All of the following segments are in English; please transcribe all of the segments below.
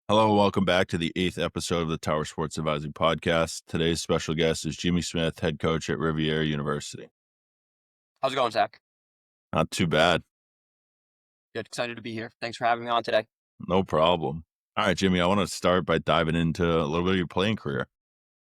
Hello, welcome back to the 8th episode of the Tower Sports Advising Podcast. Today's special guest is Jimmy Smith, head coach at Riviera University. How's it going, Zach? Not too bad. Good. Excited to be here. Thanks for having me on today. No problem. All right, Jimmy, I want to start by diving into a little bit of your playing career.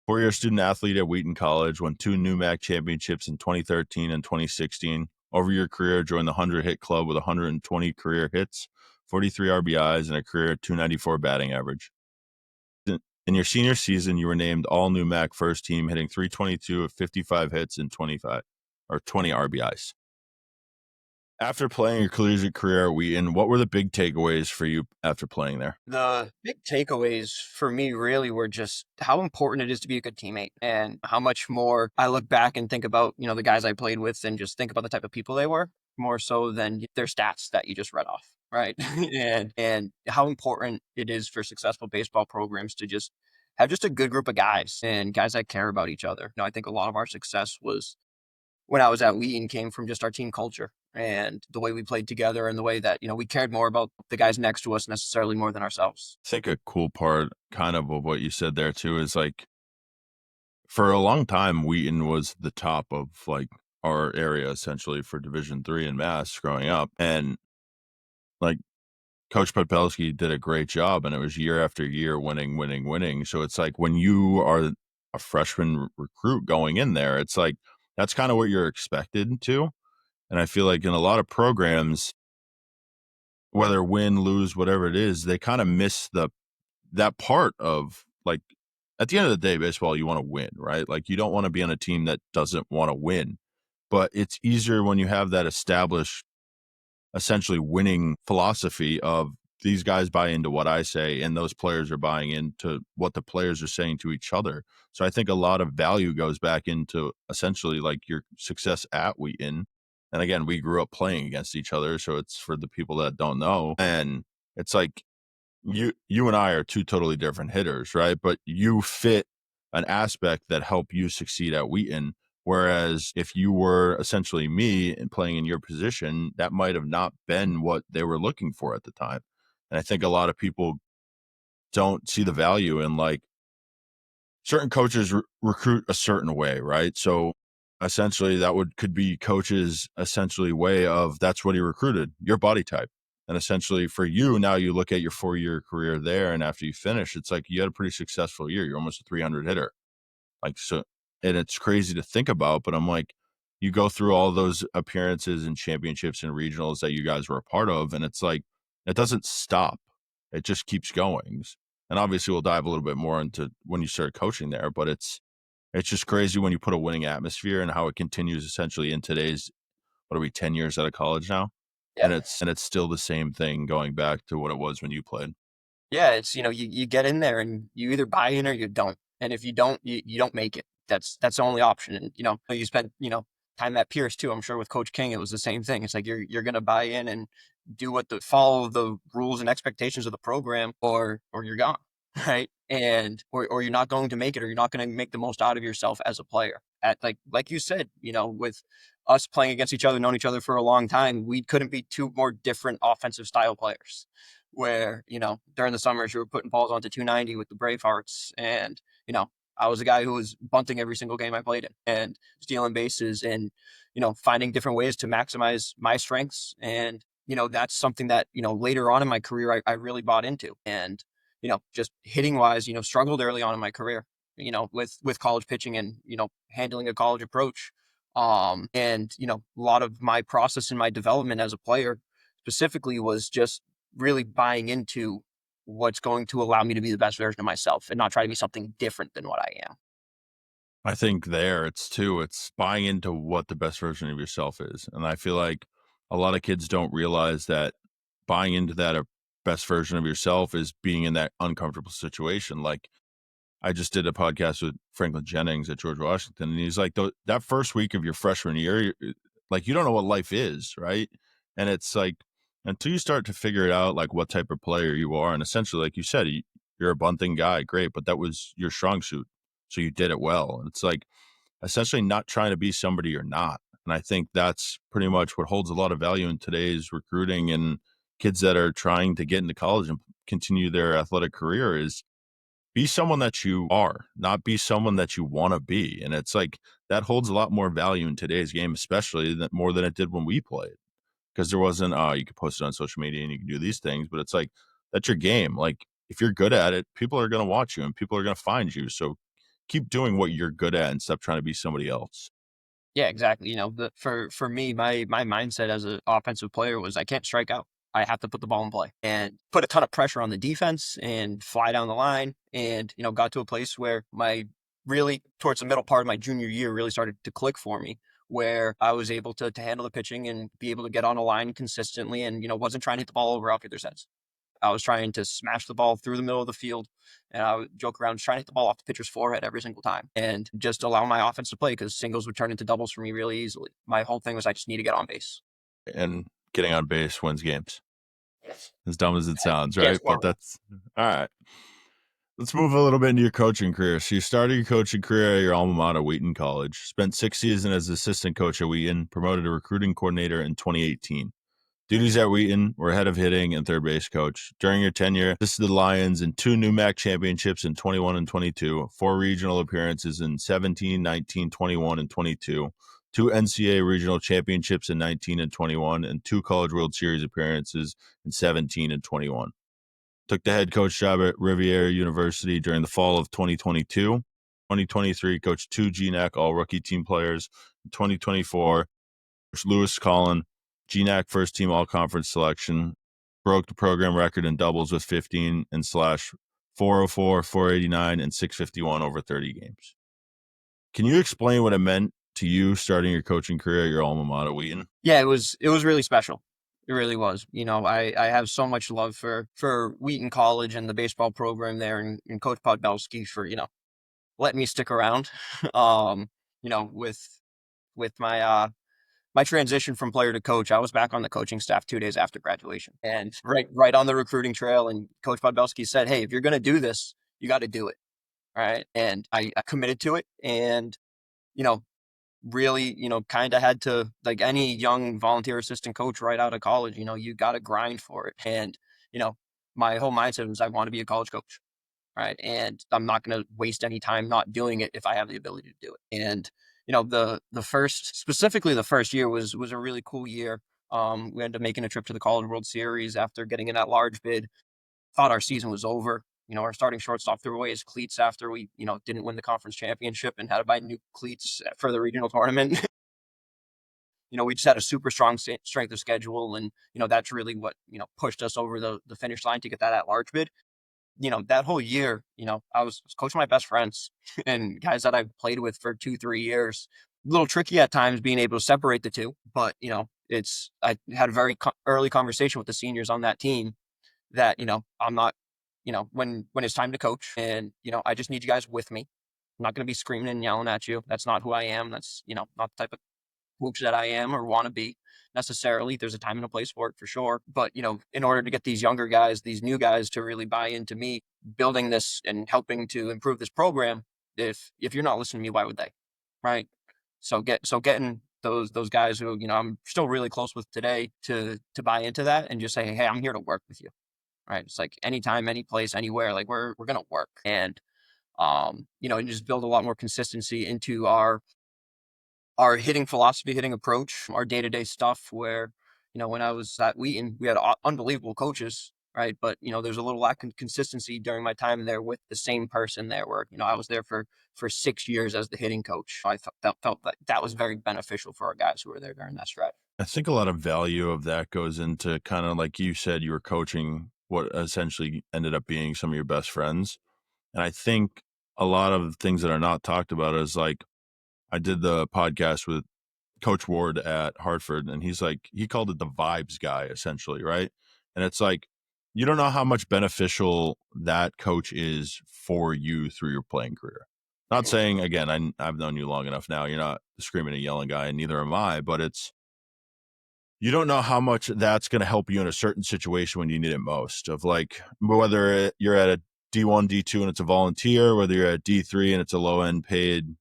4-year student athlete at Wheaton College, won 2 NUMAC championships in 2013 and 2016. Over your career, joined the 100-hit club with 120 career hits, 43 RBIs, and a career 294 batting average. In your senior season, you were named all NUMAC first team, hitting 322 of 55 hits and 20 RBIs. After playing your collegiate career at Wheaton, what were the big takeaways for you after playing there? The big takeaways for me really were just how important it is to be a good teammate and how much more I look back and think about, the guys I played with and just think about the type of people they were more so than their stats that you just read off. Right. and how important it is for successful baseball programs to just have just a good group of guys and guys that care about each other. I think a lot of our success was when I was at Wheaton came from just our team culture and the way we played together and the way that, we cared more about the guys next to us necessarily more than ourselves. I think a cool part kind of what you said there too is like for a long time, Wheaton was the top of like our area essentially for Division III in Mass growing up. And like Coach Podpelski did a great job, and it was year after year winning, winning, winning. So it's like when you are a freshman recruit going in there, it's like that's kind of what you're expected to. And I feel like in a lot of programs, whether win, lose, whatever it is, they kind of miss that part of like at the end of the day, baseball, you want to win, right? Like you don't want to be on a team that doesn't want to win. But it's easier when you have that established essentially winning philosophy of these guys buy into what I say and those players are buying into what the players are saying to each other. So I think a lot of value goes back into essentially like your success at Wheaton. And again, we grew up playing against each other. So it's for the people that don't know. And it's like you and I are two totally different hitters, right? But you fit an aspect that helped you succeed at Wheaton. Whereas if you were essentially me and playing in your position, that might have not been what they were looking for at the time. And I think a lot of people don't see the value in like certain coaches recruit a certain way, right? So essentially that could be coaches essentially way of that's what he recruited, your body type. And essentially for you, now you look at your 4-year career there and after you finish, it's like you had a pretty successful year. You're almost a 300 hitter. Like, so, and it's crazy to think about, but I'm like, you go through all those appearances and championships and regionals that you guys were a part of. And it's like, it doesn't stop. It just keeps going. And obviously we'll dive a little bit more into when you start coaching there, but it's just crazy when you put a winning atmosphere and how it continues essentially in today's, what are we, 10 years out of college now? Yeah. And it's still the same thing going back to what it was when you played. Yeah. It's, you get in there and you either buy in or you don't. And if you don't, you don't make it. That's the only option. And, you spent, time at Pierce too. I'm sure with Coach King, it was the same thing. It's like, you're going to buy in and do follow the rules and expectations of the program or you're gone. Right. And, or you're not going to make it, or you're not going to make the most out of yourself as a player at like you said, with us playing against each other, known each other for a long time, we couldn't be two more different offensive style players where, during the summers you were putting balls onto 290 with the Bravehearts and, I was a guy who was bunting every single game I played in and stealing bases and, finding different ways to maximize my strengths. And, that's something that, later on in my career, I really bought into. And, just hitting wise, struggled early on in my career, with college pitching and, handling a college approach. And, a lot of my process and my development as a player specifically was just really buying into what's going to allow me to be the best version of myself and not try to be something different than what I am. I think there it's buying into what the best version of yourself is. And I feel like a lot of kids don't realize that buying into that best version of yourself is being in that uncomfortable situation. Like I just did a podcast with Franklin Jennings at George Washington, and he's like, that first week of your freshman year, like you don't know what life is, right? And it's like until you start to figure it out, like what type of player you are, and essentially, like you said, you're a bunting guy, great, but that was your strong suit, so you did it well. And it's like essentially not trying to be somebody you're not. And I think that's pretty much what holds a lot of value in today's recruiting and kids that are trying to get into college and continue their athletic career is be someone that you are, not be someone that you want to be. And it's like that holds a lot more value in today's game, especially that more than it did when we played. Because there wasn't, you could post it on social media and you can do these things, but it's like that's your game. Like if you're good at it, people are going to watch you and people are going to find you. So keep doing what you're good at and stop trying to be somebody else. Yeah, exactly. You know, for me, my mindset as an offensive player was I can't strike out. I have to put the ball in play and put a ton of pressure on the defense and fly down the line. And, you know, got to a place where my really towards the middle part of my junior year really started to click for me, where I was able to handle the pitching and be able to get on a line consistently and, you know, wasn't trying to hit the ball over outfielders' heads. I was trying to smash the ball through the middle of the field, and I would joke around trying to hit the ball off the pitcher's forehead every single time and just allow my offense to play because singles would turn into doubles for me really easily. My whole thing was I just need to get on base. And getting on base wins games. Yes. As dumb as it sounds, Yeah, it's right? But horrible. that's all right. Let's move a little bit into your coaching career. So you started your coaching career at your alma mater, Wheaton College. Spent 6 seasons as assistant coach at Wheaton, promoted to recruiting coordinator in 2018. Duties at Wheaton were head of hitting and third base coach. During your tenure, assisted the Lions in 2 NEWMAC championships in 21 and 22, 4 regional appearances in 17, 19, 21, and 22, 2 NCAA regional championships in 19 and 21, and 2 College World Series appearances in 17 and 21. Took the head coach job at Riviera University during the fall of 2022. 2023, coached 2 GNAC all-rookie team players. In 2024, Lewis Collin, GNAC first team all conference selection, broke the program record in doubles with 15 and slash 404, 489, and 651 over 30 games. Can you explain what it meant to you starting your coaching career at your alma mater, Wheaton? Yeah, it was really special. It really was. You know, I have so much love for Wheaton College and the baseball program there and Coach Podbelski for, you know, letting me stick around. You know, with my transition from player to coach, I was back on the coaching staff 2 days after graduation and right on the recruiting trail. And Coach Podbelski said, "Hey, if you're going to do this, you got to do it." All right. And I committed to it and, you know, really, you know, kind of had to, like any young volunteer assistant coach right out of college, you know, you got to grind for it. And, you know, my whole mindset was I want to be a college coach. Right. And I'm not going to waste any time not doing it if I have the ability to do it. And, you know, the first, specifically the first year was a really cool year. We ended up making a trip to the College World Series after getting in that large bid. Thought our season was over. You know, our starting shortstop threw away his cleats after we, you know, didn't win the conference championship and had to buy new cleats for the regional tournament. You know, we just had a super strong strength of schedule, and you know that's really what you know pushed us over the finish line to get that at large bid. You know, that whole year, you know, I was coaching my best friends and guys that I've played with for 2, 3 years. A little tricky at times being able to separate the two, but you know, I had a very early conversation with the seniors on that team that you know I'm not, you know, when it's time to coach, and you know I just need you guys with me. I'm not going to be screaming and yelling at you. That's not who I am. That's you know not the type of coach that I am or want to be necessarily. There's a time and a place for it for sure. But, you know, in order to get these younger guys, these new guys to really buy into me building this and helping to improve this program, if you're not listening to me, why would they? Right. So getting those guys who, you know, I'm still really close with today to buy into that and just say, hey, I'm here to work with you. Right. It's like anytime, any place, anywhere, like we're gonna work. And you know, and just build a lot more consistency into our hitting philosophy, hitting approach, our day-to-day stuff where, you know, when I was at Wheaton, we had unbelievable coaches, right? But, you know, there's a little lack of consistency during my time there with the same person there where, you know, I was there for 6 years as the hitting coach. I felt that that was very beneficial for our guys who were there during that stretch. I think a lot of value of that goes into kind of like you said, you were coaching what essentially ended up being some of your best friends. And I think a lot of things that are not talked about is like I did the podcast with Coach Ward at Hartford, and he's like, he called it the vibes guy, essentially, right? And it's like, you don't know how much beneficial that coach is for you through your playing career. Not saying, again, I've known you long enough now, you're not the screaming and yelling guy, and neither am I, but it's, you don't know how much that's going to help you in a certain situation when you need it most. Of like, whether you're at a D1, D2, and it's a volunteer, whether you're at D3 and it's a low end paid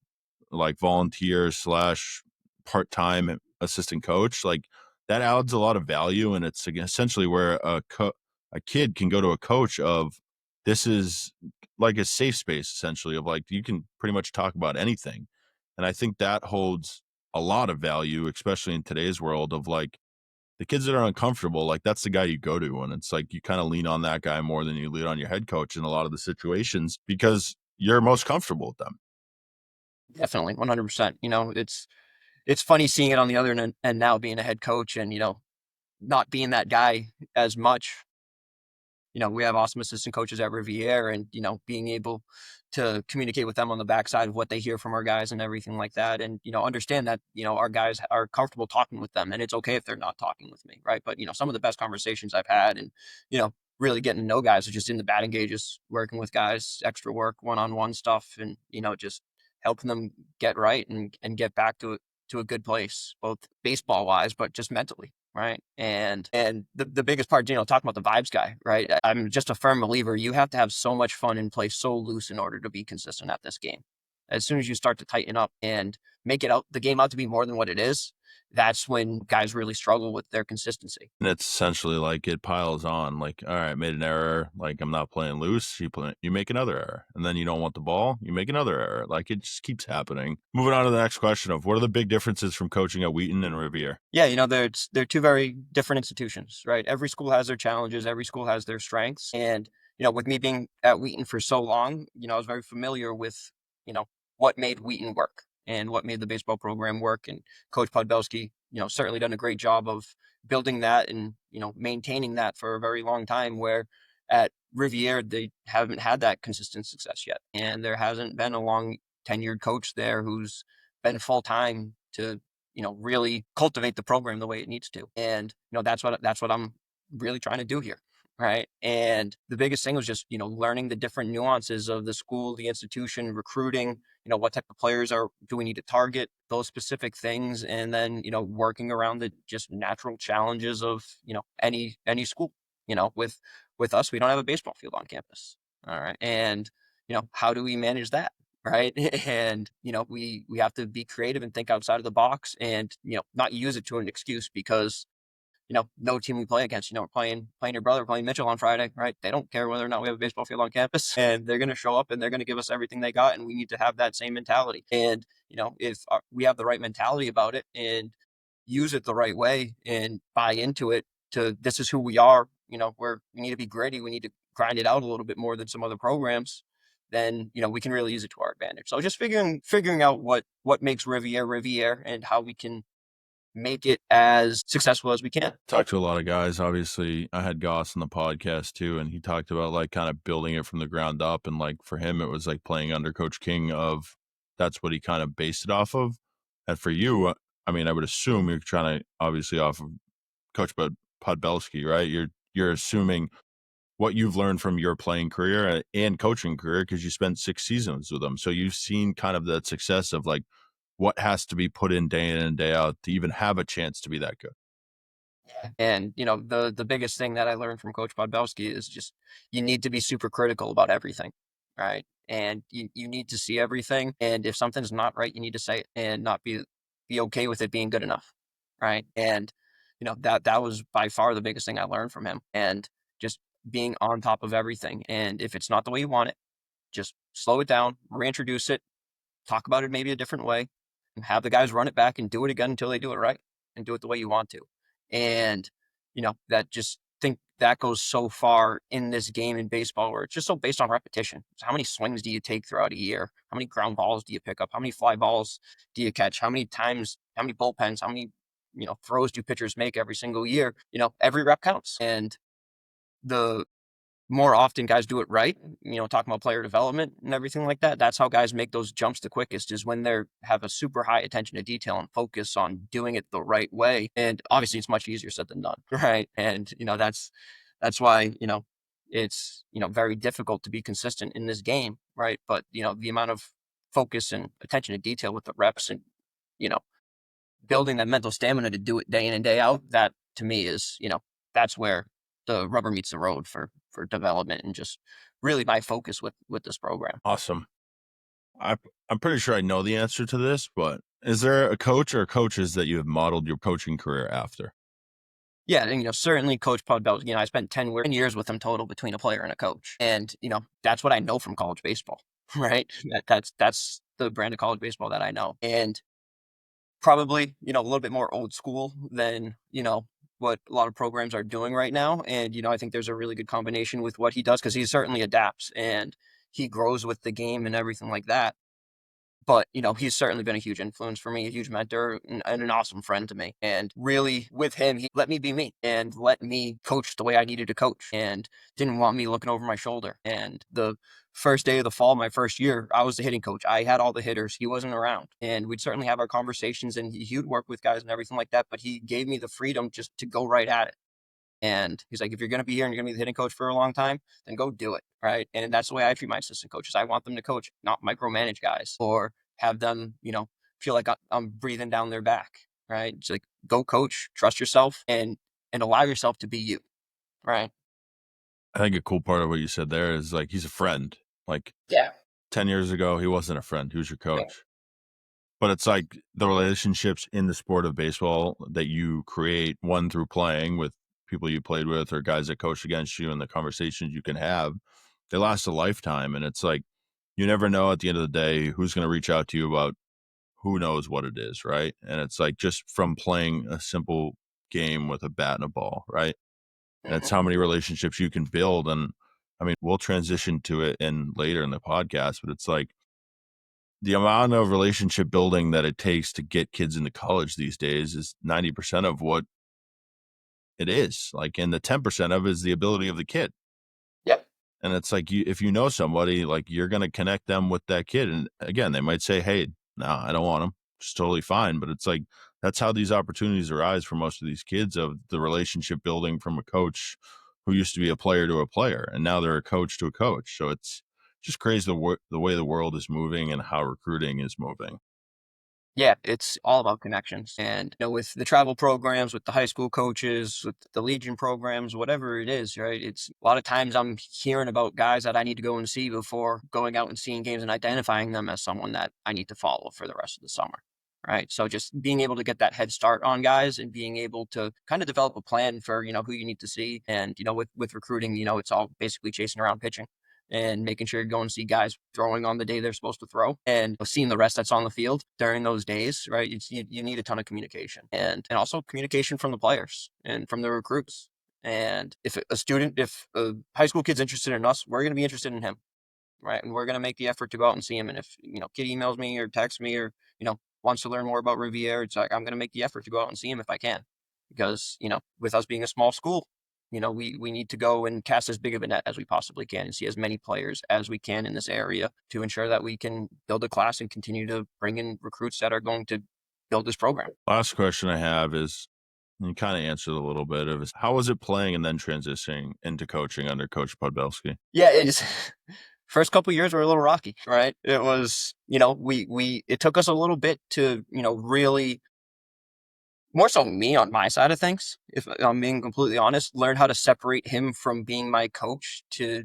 like volunteer slash part-time assistant coach, like that adds a lot of value, and it's essentially where a kid can go to a coach of this is like a safe space essentially of like you can pretty much talk about anything. And I think that holds a lot of value, especially in today's world of like the kids that are uncomfortable, like that's the guy you go to. And it's like you kind of lean on that guy more than you lean on your head coach in a lot of the situations because you're most comfortable with them. Definitely, 100%. It's funny seeing it on the other end and now being a head coach and not being that guy as much. We have awesome assistant coaches at Rivier and, being able to communicate with them on the backside of what they hear from our guys and everything like that. And, understand that, our guys are comfortable talking with them and it's okay if they're not talking with me. Right. But, some of the best conversations I've had and, really getting to know guys are just in the batting cages, working with guys, extra work, one-on-one stuff, and, just helping them get right and get back to a good place, both baseball wise, but just mentally. Right. And the biggest part, talking about the vibes guy, right? I'm just a firm believer. You have to have so much fun and play so loose in order to be consistent at this game. As soon as you start to tighten up and make it out the game out to be more than what it is, that's when guys really struggle with their consistency. And it's essentially like it piles on. Like, all right, made an error. Like, I'm not playing loose. You make another error, and then you don't want the ball. You make another error. Like, it just keeps happening. Moving on to the next question of what are the big differences from coaching at Wheaton and Rivier? Yeah, they're two very different institutions, right? Every school has their challenges, every school has their strengths. And, with me being at Wheaton for so long, I was very familiar with, what made Wheaton work and what made the baseball program work. And Coach Podbelski, certainly done a great job of building that and, maintaining that for a very long time, where at Riviere, they haven't had that consistent success yet. And there hasn't been a long tenured coach there who's been full time to really cultivate the program the way it needs to. And, that's what I'm really trying to do here. Right. And the biggest thing was just, learning the different nuances of the school, the institution, recruiting, what type of players do we need to target, those specific things. And then, working around the just natural challenges of, any school, with us, we don't have a baseball field on campus. All right. And, how do we manage that? Right. And, we have to be creative and think outside of the box and, not use it to an excuse because, no team we play against, we're playing your brother, playing Mitchell on Friday, right? They don't care whether or not we have a baseball field on campus and they're going to show up and they're going to give us everything they got. And we need to have that same mentality. And, if we have the right mentality about it and use it the right way and buy into it this is who we are, we need to be gritty. We need to grind it out a little bit more than some other programs, then we can really use it to our advantage. So just figuring out what makes Riviera and how we can make it as successful as we can. Talked to a lot of guys. Obviously, I had Goss on the podcast too, and he talked about like kind of building it from the ground up. And like for him, it was like playing under Coach King of that's what he kind of based it off of. And for you, I mean, I would assume you're trying to obviously off of Coach Podbelski, right? You're assuming what you've learned from your playing career and coaching career because you spent 6 seasons with them. So you've seen kind of that success of like what has to be put in and day out to even have a chance to be that good. And the biggest thing that I learned from Coach Podbelski is just you need to be super critical about everything, right? And you need to see everything. And if something's not right, you need to say it and not be okay with it being good enough, right? And that was by far the biggest thing I learned from him. And just being on top of everything. And if it's not the way you want it, just slow it down, reintroduce it, talk about it maybe a different way, and have the guys run it back and do it again until they do it right and do it the way you want to. And, that just think that goes so far in this game in baseball where it's just so based on repetition. So how many swings do you take throughout a year? How many ground balls do you pick up? How many fly balls do you catch? How many times, how many bullpens, how many, throws do pitchers make every single year? Every rep counts. And the more often guys do it right, talking about player development and everything like that. That's how guys make those jumps the quickest is when they have a super high attention to detail and focus on doing it the right way. And obviously it's much easier said than done. Right. And, that's why, it's, very difficult to be consistent in this game. Right. But, the amount of focus and attention to detail with the reps and, you know, building that mental stamina to do it day in and day out, that to me is, that's where the rubber meets the road for development and just really my focus with this program. Awesome. I I'm pretty sure I know the answer to this, but is there a coach or coaches that you have modeled your coaching career after? Yeah, and certainly Coach Podbell. I spent 10 years with him total between a player and a coach, and that's what I know from college baseball, right? That's the brand of college baseball that I know, and probably a little bit more old school than what a lot of programs are doing right now. And I think there's a really good combination with what he does, because he certainly adapts and he grows with the game and everything like that. But, he's certainly been a huge influence for me, a huge mentor, and an awesome friend to me. And really, with him, he let me be me and let me coach the way I needed to coach and didn't want me looking over my shoulder. And the first day of the fall, my first year, I was the hitting coach. I had all the hitters. He wasn't around. And we'd certainly have our conversations, and he would work with guys and everything like that. But he gave me the freedom just to go right at it. And he's like, if you're going to be here and you're going to be the hitting coach for a long time, then go do it. Right. And that's the way I treat my assistant coaches. I want them to coach, not micromanage guys or have them, feel like I'm breathing down their back. Right. It's like, go coach, trust yourself, and allow yourself to be you. Right. I think a cool part of what you said there is like he's a friend. Like Yeah. 10 years ago, he wasn't a friend. He was your No. coach. But it's like the relationships in the sport of baseball that you create, one through playing with people you played with or guys that coached against you, and the conversations you can have, they last a lifetime. And it's like you never know at the end of the day who's going to reach out to you about who knows what it is, right? And it's like just from playing a simple game with a bat and a ball, right? And it's Mhm. how many relationships you can build. And I mean, we'll transition to it in later in the podcast, but it's like the amount of relationship building that it takes to get kids into college these days is 90% of what it is. Like, and the 10% of it is the ability of the kid. Yep. And it's like if you know somebody, like you're going to connect them with that kid. And again, they might say, "Hey, no, I don't want him." It's totally fine. But it's like that's how these opportunities arise for most of these kids, of the relationship building from a coach who used to be a player to a player, and now they're a coach to a coach. So it's just crazy the way the world is moving and how recruiting is moving. Yeah, it's all about connections. And with the travel programs, with the high school coaches, with the Legion programs, whatever it is, right? It's a lot of times I'm hearing about guys that I need to go and see before going out and seeing games and identifying them as someone that I need to follow for the rest of the summer. Right. So just being able to get that head start on guys and being able to kind of develop a plan for, who you need to see. And, with recruiting, it's all basically chasing around pitching and making sure you're going to see guys throwing on the day they're supposed to throw, and seeing the rest that's on the field during those days, right? You need a ton of communication, and also communication from the players and from the recruits. And if a high school kid's interested in us, we're going to be interested in him, right? And we're going to make the effort to go out and see him. And if, kid emails me or texts me or, wants to learn more about Rivier, it's like, I'm going to make the effort to go out and see him if I can. Because, with us being a small school, we need to go and cast as big of a net as we possibly can and see as many players as we can in this area to ensure that we can build a class and continue to bring in recruits that are going to build this program. Last question I have is, and you kind of answered a little bit of, is how was it playing and then transitioning into coaching under Coach Podbelski? Yeah, it's first couple years were a little rocky, right? It was, it took us a little bit to, really more so me on my side of things, if I'm being completely honest, learn how to separate him from being my coach to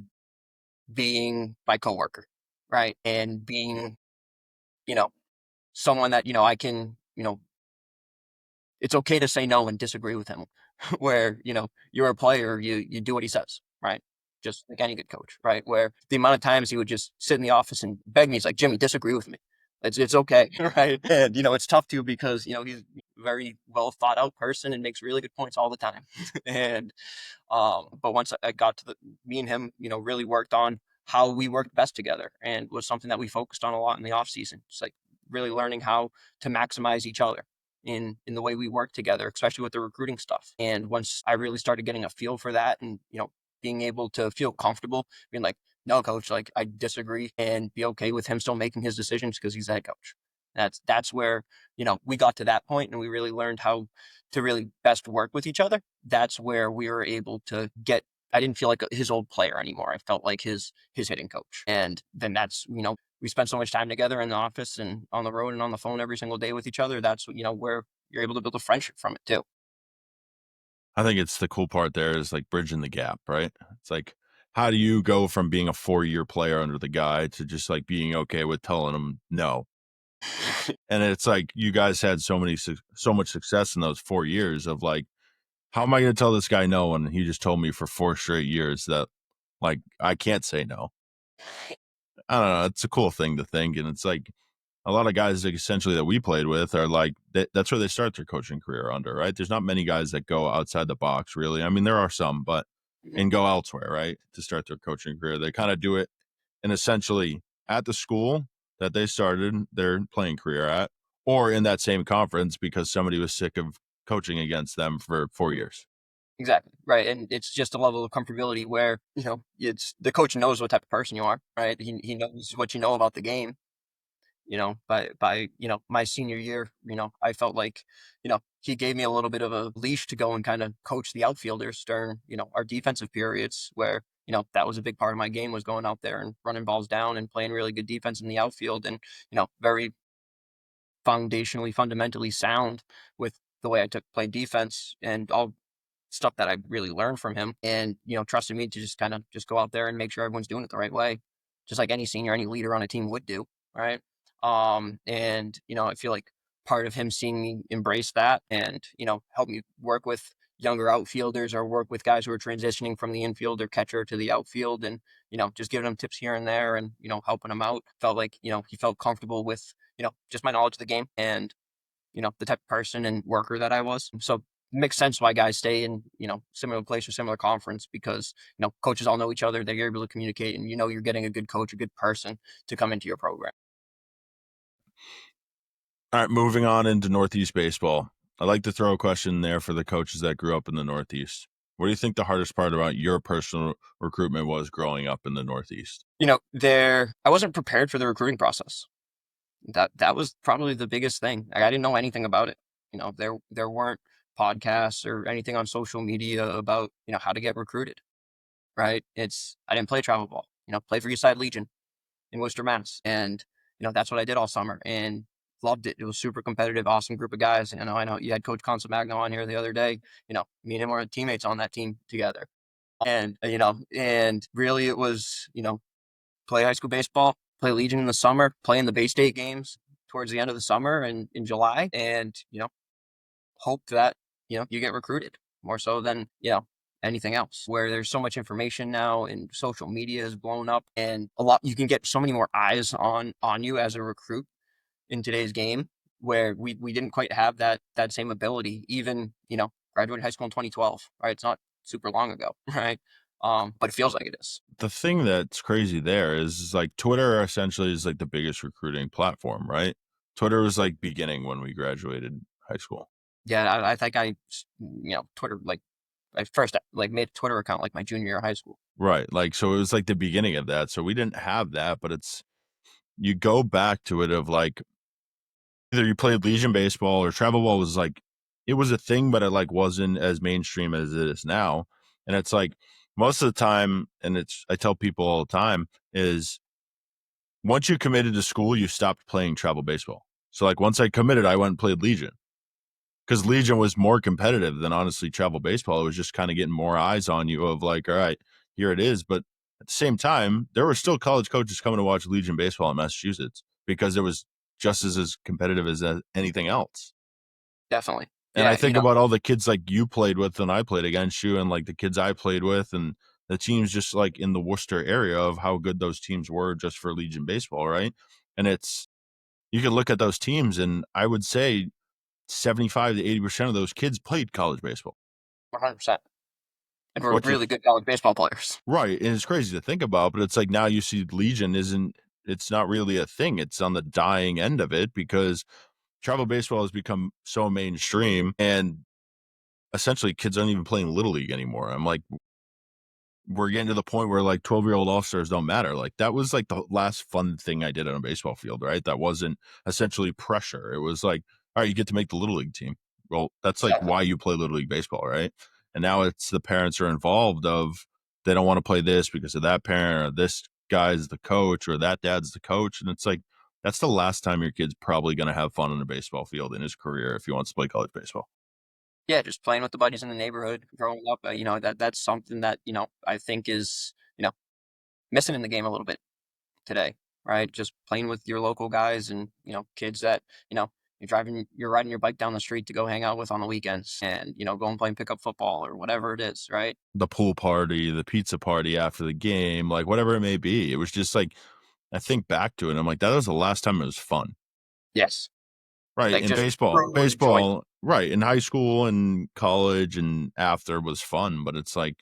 being my coworker, right? And being, you know, someone that, I can, it's okay to say no and disagree with him. Where, you're a player, you do what he says, right? Just like any good coach, right? Where the amount of times he would just sit in the office and beg me, he's like, Jimmy, disagree with me. It's okay, right? And it's tough to, because he's a very well thought out person and makes really good points all the time. And but once I got to me and him, really worked on how we worked best together, and was something that we focused on a lot in the off season. It's like really learning how to maximize each other in the way we work together, especially with the recruiting stuff. And once I really started getting a feel for that, and being able to feel comfortable being like, no, coach, like I disagree, and be okay with him still making his decisions because he's the head coach. That's where we got to that point, and we really learned how to really best work with each other. That's where we were able to get. I didn't feel like his old player anymore. I felt like his hitting coach. And then that's we spent so much time together in the office and on the road and on the phone every single day with each other. That's where you're able to build a friendship from it too. I think it's the cool part there is like bridging the gap, right? It's like, how do you go from being a 4-year player under the guy to just like being okay with telling him no? And it's like you guys had so much success in those 4 years of like How am I going to tell this guy no when he just told me for 4 straight years that like I can't say no? I don't know. It's a cool thing to think, and it's like a lot of guys like essentially that we played with are like that's where they start their coaching career under, right? There's not many guys that go outside the box, really. I mean, there are some, but Mhm. and go elsewhere, right, to start their coaching career. They kind of do it and essentially at the school that they started their playing career at, or in that same conference because somebody was sick of coaching against them for 4 years. Exactly, right, and it's just a level of comfortability where, it's the coach knows what type of person you are, right? He knows what you know about the game, by my senior year, I felt like, he gave me a little bit of a leash to go and kind of coach the outfielders during, our defensive periods where, that was a big part of my game was going out there and running balls down and playing really good defense in the outfield and, very fundamentally sound with the way I played defense and all stuff that I really learned from him and, trusted me to just kind of just go out there and make sure everyone's doing it the right way, just like any senior, any leader on a team would do. Right. And, I feel like part of him seeing me embrace that and, help me work with younger outfielders or work with guys who are transitioning from the infield or catcher to the outfield and, just giving them tips here and there and, helping them out. Felt like, he felt comfortable with, just my knowledge of the game and the type of person and worker that I was. So it makes sense why guys stay in, similar place or similar conference because, coaches all know each other. They're able to communicate and you're getting a good coach, a good person to come into your program. All right, moving on into Northeast baseball. I'd like to throw a question there for the coaches that grew up in the Northeast. What do you think the hardest part about your personal recruitment was growing up in the Northeast? I wasn't prepared for the recruiting process. That was probably the biggest thing. Like, I didn't know anything about it. There weren't podcasts or anything on social media about, how to get recruited. Right. I didn't play travel ball, play for East Side Legion in Worcester, Mass. And, that's what I did all summer and loved it. It was super competitive, awesome group of guys. I know you had Coach Consamagno on here the other day. Me and him were teammates on that team together. And really it was, play high school baseball, play Legion in the summer, play in the Bay State games towards the end of the summer and in July. And, hope that, you get recruited more so than, anything else where there's so much information now and social media is blown up and you can get so many more eyes on you as a recruit in today's game where we didn't quite have that same ability even graduated high school in 2012, right? It's not super long ago, right? But it feels like it is. The thing that's crazy there is like Twitter essentially is like the biggest recruiting platform, right? Twitter was like beginning when we graduated high school. Yeah, I think Twitter, like I first like made a Twitter account like my junior year of high school. Right. Like so it was like the beginning of that. So we didn't have that, but it's you go back to it of like either you played Legion baseball or travel ball was like it was a thing, but it like wasn't as mainstream as it is now. And it's like most of the time, and it's I tell people all the time, is once you committed to school, you stopped playing travel baseball. So like once I committed, I went and played Legion because Legion was more competitive than honestly travel baseball. It was just kind of getting more eyes on you of like, all right, here it is. But at the same time, there were still college coaches coming to watch Legion baseball in Massachusetts because it was just as competitive as anything else. Definitely. And I Yeah, think about all the kids like you played with and I played against you and like the kids I played with and the teams just like in the Worcester area of how good those teams were just for Legion baseball, right? And it's you can look at those teams and I would say 75 to 80% of those kids played college baseball. 100%. And we're Which is really good college baseball players. right. And it's crazy to think about, but it's like now you see Legion isn't it's not really a thing. It's on the dying end of it because travel baseball has become so mainstream and essentially kids aren't even playing little league anymore. I'm like, we're getting to the point where like 12-year-old all-stars don't matter. Like that was like the last fun thing I did on a baseball field, right? That wasn't essentially pressure. It was like, all right, you get to make the little league team. Well, that's like Exactly. why you play little league baseball, right? And now it's the parents are involved of they don't want to play this because of that parent or this guy's the coach or that dad's the coach. And it's like that's the last time your kid's probably going to have fun on a baseball field in his career if he wants to play college baseball. Yeah, just playing with the buddies in the neighborhood growing up, that's something that, I think is, missing in the game a little bit today, right? Just playing with your local guys and, kids that, you're riding your bike down the street to go hang out with on the weekends, and go and play and pick up football or whatever it is, right? The pool party, the pizza party after the game, like, whatever it may be. It was just like I think back to it, and I'm like, that was the last time it was fun. Yes, Right, like in just truly joy. baseball right, in high school and college and after was fun, but it's like,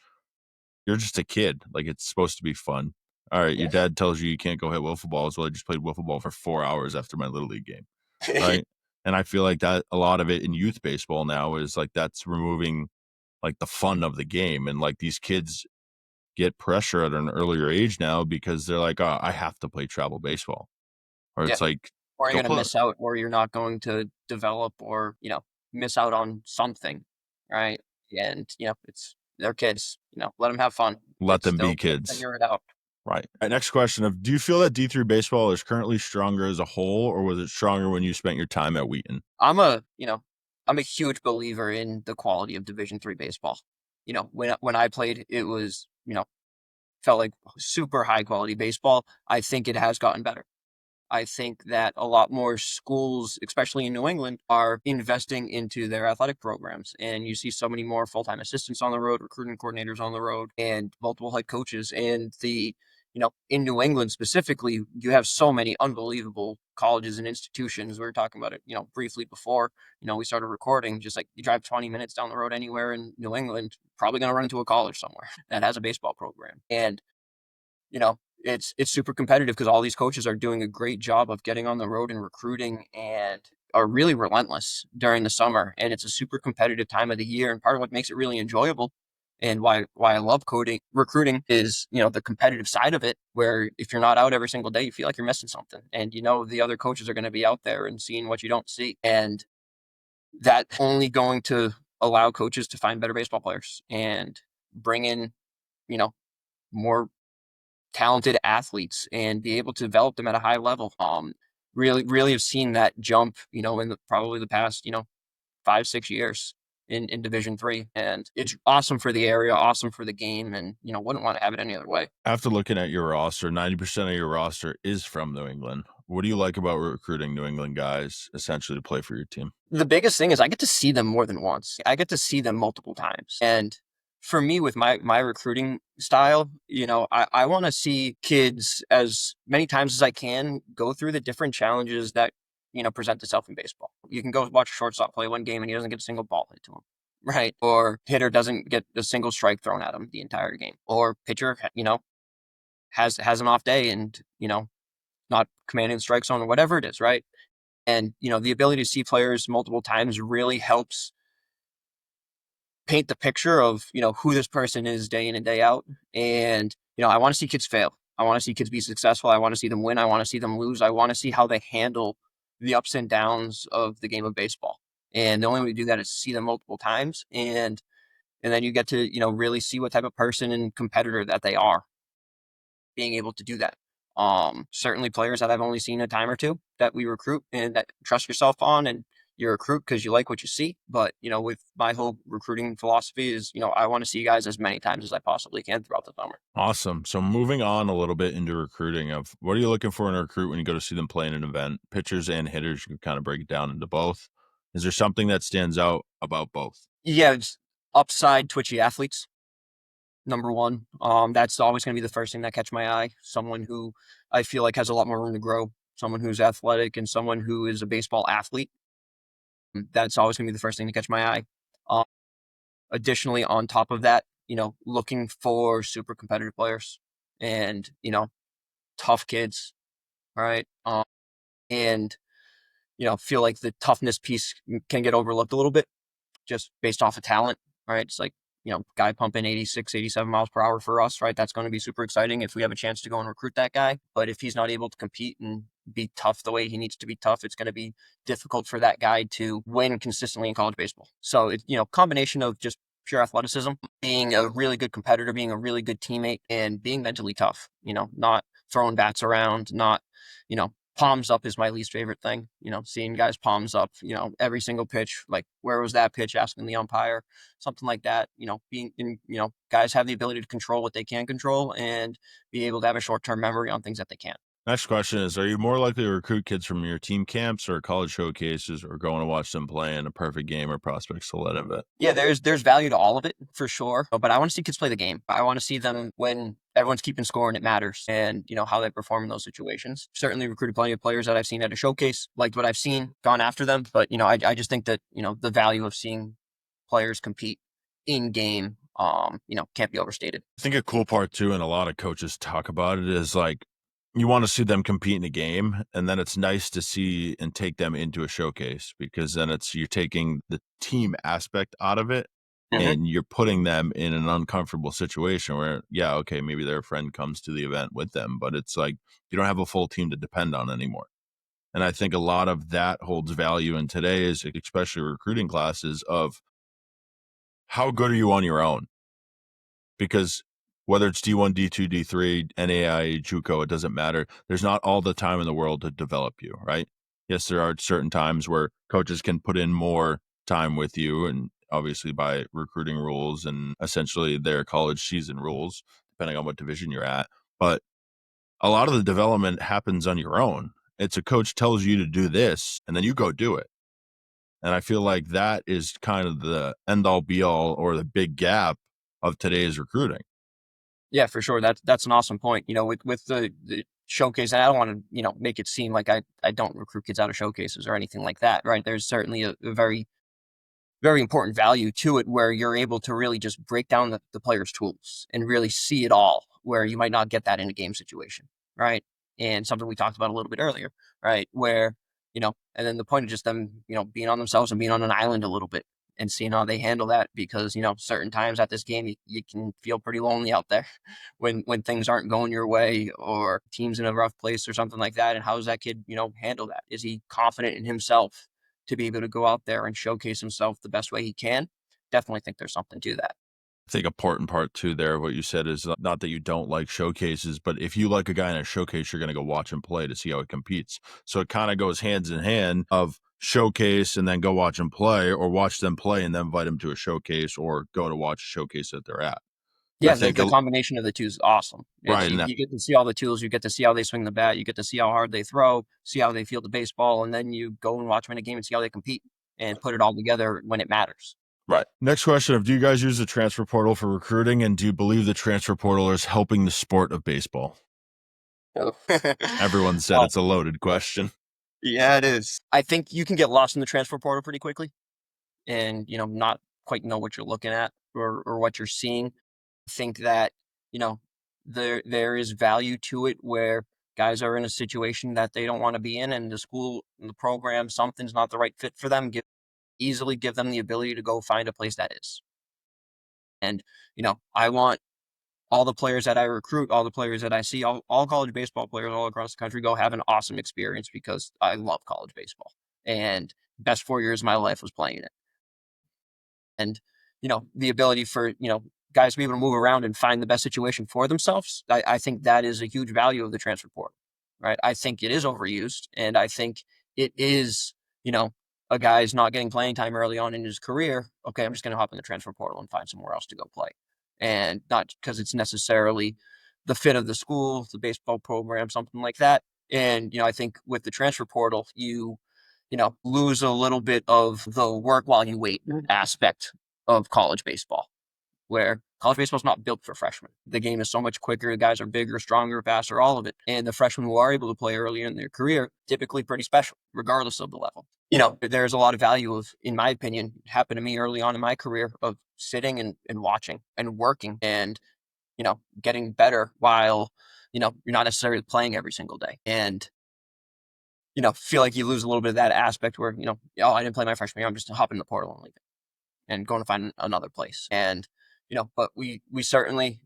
you're just a kid, like, it's supposed to be fun. Alright, your Yes. dad tells you you can't go hit wiffle balls, well, I just played wiffle ball for 4 hours after my little league game, right? And I feel like that a lot of it in youth baseball now is, like, that's removing, like, the fun of the game, and, like, these kids get pressure at an earlier age now because they're like, "Oh, I have to play travel baseball." Or Yeah. it's like, Or you're "Go gonna play." miss out, or you're not going to develop, or miss out on something, right? And they're kids. Let them have fun. Let them be They'll kids. figure it out. Right. Next question of, do you feel that D3 baseball is currently stronger as a whole, or was it stronger when you spent your time at Wheaton? I'm a huge believer in the quality of Division III baseball. When I played, it was felt like super high quality baseball. I think it has gotten better. I think that a lot more schools, especially in New England, are investing into their athletic programs. And you see so many more full time assistants on the road, recruiting coordinators on the road, and multiple head coaches. And in New England specifically, you have so many unbelievable colleges and institutions. We were talking about it, briefly before, we started recording. Just like you drive 20 minutes down the road anywhere in New England, probably going to run into a college somewhere that has a baseball program. And it's super competitive because all these coaches are doing a great job of getting on the road and recruiting, and are really relentless during the summer. And it's a super competitive time of the year. And part of what makes it really enjoyable, and why I love coding recruiting, is the competitive side of it, where if you're not out every single day, you feel like you're missing something. And the other coaches are going to be out there and seeing what you don't see. And that only going to allow coaches to find better baseball players and bring in, you know, more talented athletes and be able to develop them at a high level. Really, really have seen that jump, in probably the past, 5, 6 years in Division III, and it's awesome for the area, awesome for the game, and wouldn't want to have it any other way. After looking at your roster, 90% of your roster is from New England. What do you like about recruiting New England guys essentially to play for your team? The biggest thing is I get to see them more than once. I get to see them multiple times, and for me, with my recruiting style, I want to see kids as many times as I can go through the different challenges that present itself in baseball. You can go watch a shortstop play one game and he doesn't get a single ball hit to him, right? Or hitter doesn't get a single strike thrown at him the entire game, or pitcher has an off day and not commanding the strike zone or whatever it is, right? And the ability to see players multiple times really helps paint the picture of who this person is day in and day out. And I want to see kids fail. I want to see kids be successful. I want to see them win. I want to see them lose. I want to see how they handle the ups and downs of the game of baseball. And the only way to do that is to see them multiple times, and then you get to really see what type of person and competitor that they are, being able to do that. Certainly players that I've only seen a time or two that we recruit and that trust yourself on, and you recruit because you like what you see. But with my whole recruiting philosophy is, I want to see guys as many times as I possibly can throughout the summer. Awesome. So moving on a little bit into recruiting of what are you looking for in a recruit when you go to see them play in an event? Pitchers and hitters, you can kind of break it down into both. Is there something that stands out about both? Yeah, it's upside twitchy athletes. Number one, that's always going to be the first thing that catch my eye. Someone who I feel like has a lot more room to grow. Someone who's athletic and someone who is a baseball athlete. That's always going to be the first thing to catch my eye. Um, Additionally, on top of that, looking for super competitive players and, tough kids, right? And, feel like the toughness piece can get overlooked a little bit just based off of talent, right? It's like, guy pumping 86, 87 miles per hour for us, right? That's going to be super exciting if we have a chance to go and recruit that guy. But if he's not able to compete and be tough the way he needs to be tough, it's going to be difficult for that guy to win consistently in college baseball. So it's, combination of just pure athleticism, being a really good competitor, being a really good teammate, and being mentally tough, not throwing bats around, not, palms up is my least favorite thing. Seeing guys palms up, every single pitch, like where was that pitch, asking the umpire, something like that. Being in, guys have the ability to control what they can control and be able to have a short-term memory on things that they can't. Next question is, are you more likely to recruit kids from your team camps or college showcases or going to watch them play in a perfect game or prospects to let event? Yeah, there's value to all of it for sure. But I want to see kids play the game. I want to see them when everyone's keeping score and it matters, and how they perform in those situations. Certainly recruited plenty of players that I've seen at a showcase, liked what I've seen, gone after them. But I just think that the value of seeing players compete in game, can't be overstated. I think a cool part too, and a lot of coaches talk about it, is like you want to see them compete in a game, and then it's nice to see and take them into a showcase because then you're taking the team aspect out of it Hmm. and you're putting them in an uncomfortable situation where, yeah, okay, maybe their friend comes to the event with them, but it's like you don't have a full team to depend on anymore. And I think a lot of that holds value in today's, especially recruiting classes, of how good are you on your own? Because whether it's D1, D2, D3, NAI, JUCO, it doesn't matter. There's not all the time in the world to develop you, right? Yes, there are certain times where coaches can put in more time with you, and obviously by recruiting rules and essentially their college season rules, depending on what division you're at. But a lot of the development happens on your own. It's a coach tells you to do this, and then you go do it. And I feel like that is kind of the end all be all or the big gap of today's recruiting. Yeah, for sure. That's an awesome point. With the showcase, and I don't want to make it seem like I don't recruit kids out of showcases or anything like that. Right? There's certainly a very very important value to it where you're able to really just break down the player's tools and really see it all where you might not get that in a game situation, right? And something we talked about a little bit earlier, right? Where, and then the point of just them, being on themselves and being on an island a little bit and seeing how they handle that because, certain times at this game, you can feel pretty lonely out there when things aren't going your way or team's in a rough place or something like that. And how does that kid, handle that? Is he confident in himself to be able to go out there and showcase himself the best way he can? Definitely think there's something to that. I think important part too there, what you said is not that you don't like showcases, but if you like a guy in a showcase, you're going to go watch him play to see how he competes. So it kind of goes hands in hand of showcase and then go watch him play, or watch them play and then invite him to a showcase, or go to watch a showcase that they're at. I Yeah, the, think, the combination of the two is awesome. It's right. you, And that, you get to see all the tools, you get to see how they swing the bat, you get to see how hard they throw, see how they field the baseball, and then you go and watch them in a game and see how they compete and put it all together when it matters. right. Next question of, do you guys use the transfer portal for recruiting? And do you believe the transfer portal is helping the sport of baseball? Oh. Everyone said Oh, it's a loaded question. yeah, it is. I think you can get lost in the transfer portal pretty quickly and not quite know what you're looking at or what you're seeing. Think that you know there is value to it where guys are in a situation that they don't want to be in and the school and the program something's not the right fit for them, easily give them the ability to go find a place that is. And I want all the players that I recruit, all the players that I see, all college baseball players all across the country go have an awesome experience because I love college baseball and best 4 years of my life was playing it. And the ability for guys to be able to move around and find the best situation for themselves, I think that is a huge value of the transfer portal, right? I think it is overused, and I think it is a guy's not getting playing time early on in his career. Okay, I'm just going to hop in the transfer portal and find somewhere else to go play, and not because it's necessarily the fit of the school, the baseball program, something like that. And I think with the transfer portal, you lose a little bit of the work while you wait aspect of college baseball, where college baseball is not built for freshmen. The game is so much quicker. The guys are bigger, stronger, faster, all of it. And the freshmen who are able to play earlier in their career, typically pretty special, regardless of the level. There's a lot of value of, in my opinion, happened to me early on in my career of sitting and watching and working and, getting better while, you're not necessarily playing every single day. And feel like you lose a little bit of that aspect where, oh, I didn't play my freshman year. I'm just hopping in the portal and leaving and going to find another place. And, but we certainly,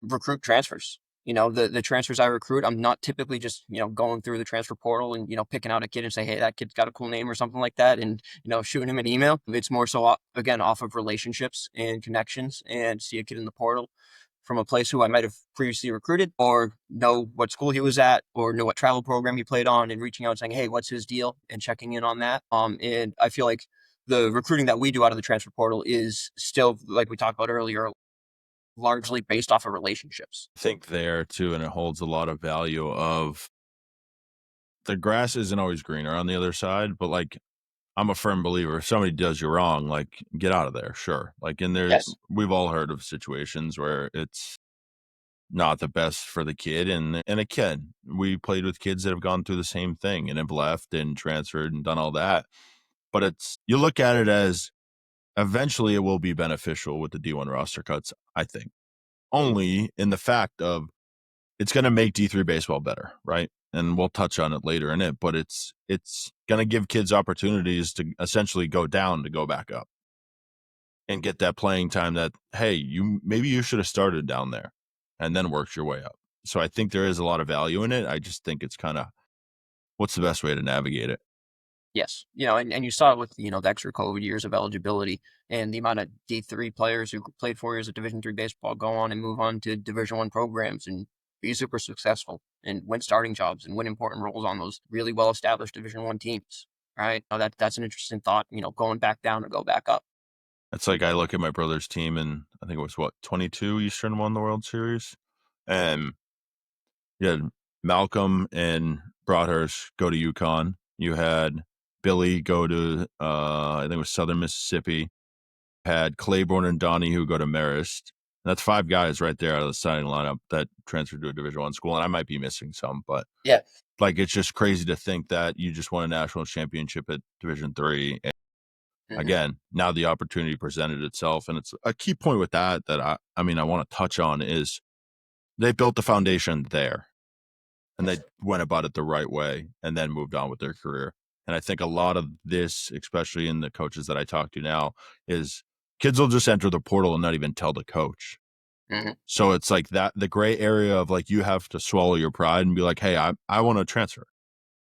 recruit transfers. The transfers I recruit, I'm not typically just, going through the transfer portal and, picking out a kid and say, hey, that kid's got a cool name or something like that. And, shooting him an email. It's more so, again, off of relationships and connections and see a kid in the portal from a place who I might have previously recruited or know what school he was at or know what travel program he played on and reaching out and saying, hey, what's his deal and checking in on that. And I feel like the recruiting that we do out of the transfer portal is still, like we talked about earlier, largely based off of relationships. I think there too, and it holds a lot of value of the grass isn't always greener on the other side, but like I'm a firm believer. If somebody does you wrong, like get out of there. Sure. Like in there, Yes. we've all heard of situations where it's not the best for the kid and a kid. We played with kids that have gone through the same thing and have left and transferred and done all that. But it's you look at it as eventually it will be beneficial with the D1 roster cuts, I think. Only in the fact of it's going to make D3 baseball better, right? And we'll touch on it later in it, but it's going to give kids opportunities to essentially go down to go back up and get that playing time that hey, you maybe you should have started down there and then worked your way up. So I think there is a lot of value in it. I just think it's kind of what's the best way to navigate it. Yes. And you saw it with, the extra COVID years of eligibility and the amount of D3 players who played 4 years of Division 3 baseball go on and move on to Division 1 programs and be super successful and win starting jobs and win important roles on those really well-established Division 1 teams. Right. Now that's an interesting thought, going back down to go back up. It's like I look at my brother's team and I think it was what 22 Eastern won the World Series, and you had Malcolm and Broadhurst go to UConn. You had Billy go to I think it was Southern Mississippi. Had Claiborne and Donnie who go to Marist. And that's 5 guys right there out of the starting lineup that transferred to a Division 1 school, and I might be missing some, but Yeah. like it's just crazy to think that you just won a national championship at Division 3. And Hmm. again, now the opportunity presented itself, and it's a key point with that I mean I want to touch on is they built the foundation there and they Yes. went about it the right way and then moved on with their career. And I think a lot of this, especially in the coaches that I talk to now, is kids will just enter the portal and not even tell the coach. Hmm. So it's like that the gray area of like you have to swallow your pride and be like, hey, I want to transfer.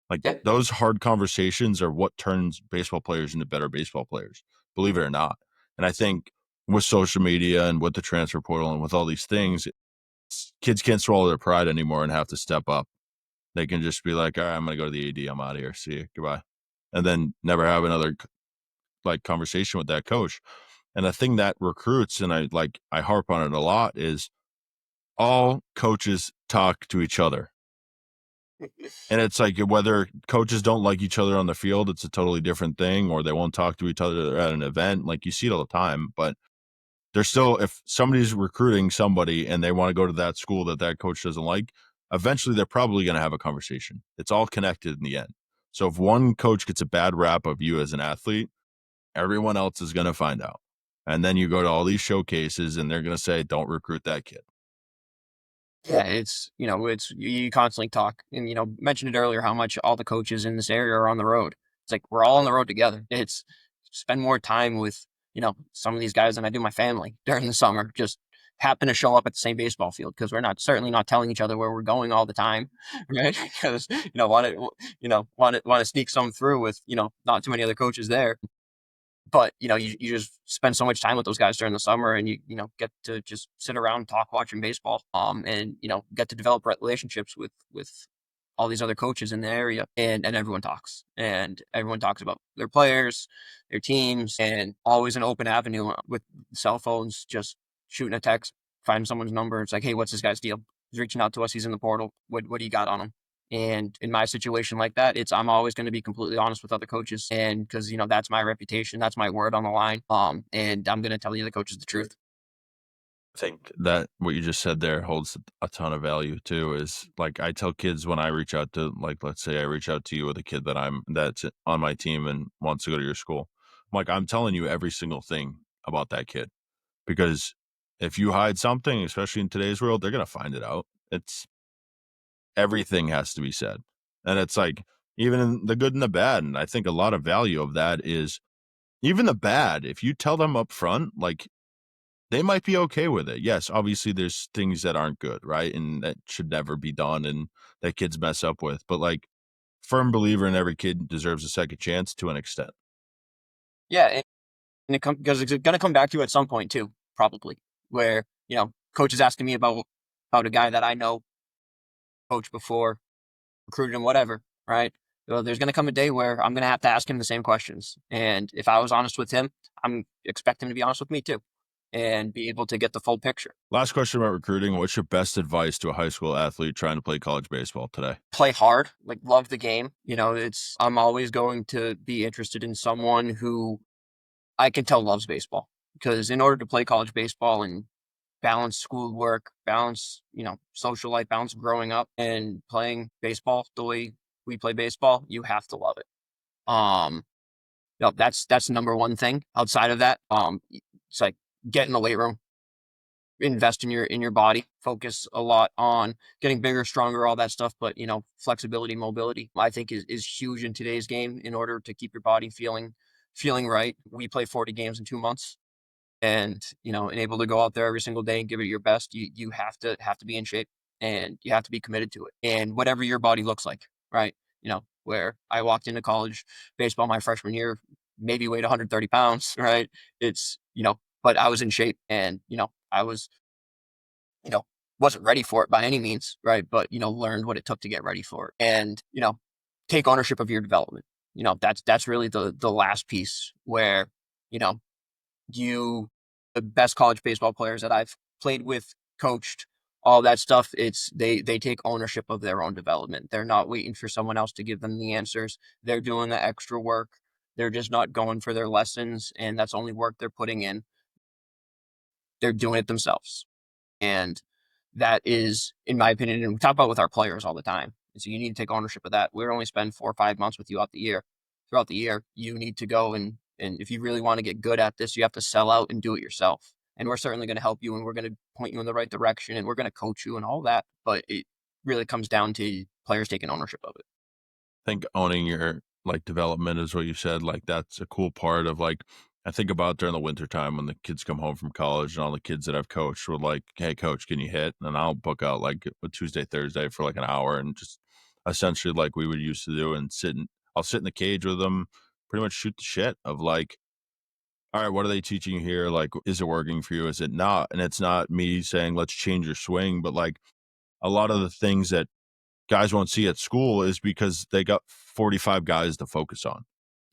Like Yeah. those hard conversations are what turns baseball players into better baseball players, believe it or not. And I think with social media and with the transfer portal and with all these things, kids can't swallow their pride anymore and have to step up. They can just be like, all right, I'm going to go to the AD. I'm out of here. See you. Goodbye. And then never have another like conversation with that coach. And the thing that recruits, and I harp on it a lot, is all coaches talk to each other. And it's like whether coaches don't like each other on the field, it's a totally different thing, or they won't talk to each other at an event. Like you see it all the time, but they're still, if somebody's recruiting somebody and they want to go to that school that that coach doesn't like, eventually they're probably going to have a conversation. It's all connected in the end. So if one coach gets a bad rap of you as an athlete, everyone else is going to find out. And then you go to all these showcases and they're going to say, don't recruit that kid. Yeah, it's you constantly talk and mentioned it earlier how much all the coaches in this area are on the road. It's like we're all on the road together. It's spend more time with, some of these guys than I do my family during the summer. Just happen to show up at the same baseball field because we're not certainly not telling each other where we're going all the time, right? Because want to sneak some through with not too many other coaches there. But you just spend so much time with those guys during the summer, and you get to just sit around, talk, watching baseball, and get to develop relationships with all these other coaches in the area, and everyone talks about their players, their teams, and always an open avenue with cell phones. Just shooting a text, find someone's number. It's like, hey, what's this guy's deal? He's reaching out to us. He's in the portal. What do you got on him? And in my situation like that, I'm always going to be completely honest with other coaches, and because that's my reputation, that's my word on the line. And I'm going to tell you the coaches the truth. I think that what you just said there holds a ton of value too. Is like I tell kids when I reach out to, like, let's say I reach out to you with a kid that's on my team and wants to go to your school. I'm like, I'm telling you every single thing about that kid because if you hide something, especially in today's world, they're gonna find it out. It's everything has to be said, and it's like even in the good and the bad. And I think a lot of value of that is even the bad. If you tell them up front, like they might be okay with it. Yes, obviously there's things that aren't good, right? And that should never be done and that kids mess up with. But like firm believer in every kid deserves a second chance to an extent. Yeah, and because it's going to come back to you at some point too, probably, where coach is asking me about a guy that I know, coach before, recruited him, whatever, right? Well, there's going to come a day where I'm going to have to ask him the same questions, and if I was honest with him, I'm expect him to be honest with me too. and be able to get the full picture. Last question about recruiting. What's your best advice to a high school athlete trying to play college baseball today? Play hard, like love the game. I'm always going to be interested in someone who I can tell loves baseball, because in order to play college baseball and balance schoolwork, balance, social life, balance growing up and playing baseball the way we play baseball, you have to love it. Um, that's the number one thing. Outside of that, it's like get in the weight room, invest in your body, focus a lot on getting bigger, stronger, all that stuff. But flexibility, mobility, I think is huge in today's game in order to keep your body feeling right. We play 40 games in 2 months, and and able to go out there every single day and give it your best. You have to be in shape, and you have to be committed to it, and whatever your body looks like, right? Where I walked into college baseball my freshman year, maybe weighed 130 pounds, right? It's but I was in shape, and I was you know wasn't ready for it by any means, right? But learned what it took to get ready for it, and take ownership of your development. That's really the last piece where you know you the best college baseball players that I've played with, coached, all that stuff, it's they take ownership of their own development. They're not waiting for someone else to give them the answers. They're doing the extra work. They're just not going for their lessons, and that's only work they're putting in. They're doing it themselves. And that is, in my opinion, and we talk about with our players all the time. So you need to take ownership of that. We only spend 4 or 5 months with you out the year. Throughout the year, you need to go and if you really want to get good at this, you have to sell out and do it yourself. And we're certainly going to help you, and we're going to point you in the right direction, and we're going to coach you and all that. But it really comes down to players taking ownership of it. Think owning your like development is what you said. Like that's a cool part of like I think about during the winter time when the kids come home from college and all the kids that I've coached were like, "Hey, coach, can you hit?" And I'll book out like a Tuesday, Thursday for like an hour and just essentially like we would used to do and I'll sit in the cage with them, pretty much shoot the shit of like, all right, what are they teaching you here? Like, is it working for you? Is it not? And it's not me saying let's change your swing, but like a lot of the things that guys won't see at school is because they got 45 guys to focus on.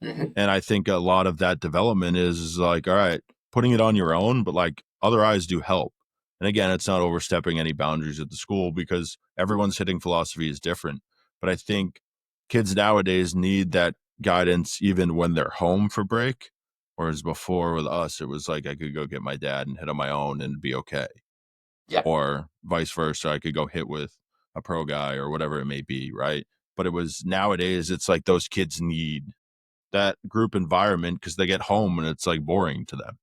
Mhm. And I think a lot of that development is like, all right, putting it on your own, but like other eyes do help. And again, it's not overstepping any boundaries at the school because everyone's hitting philosophy is different. But I think kids nowadays need that guidance even when they're home for break. Whereas before with us, it was like I could go get my dad and hit on my own and be okay, Yeah, or vice versa. I could go hit with a pro guy or whatever it may be, right? But it was nowadays, it's like those kids need that group environment because they get home and it's like boring to them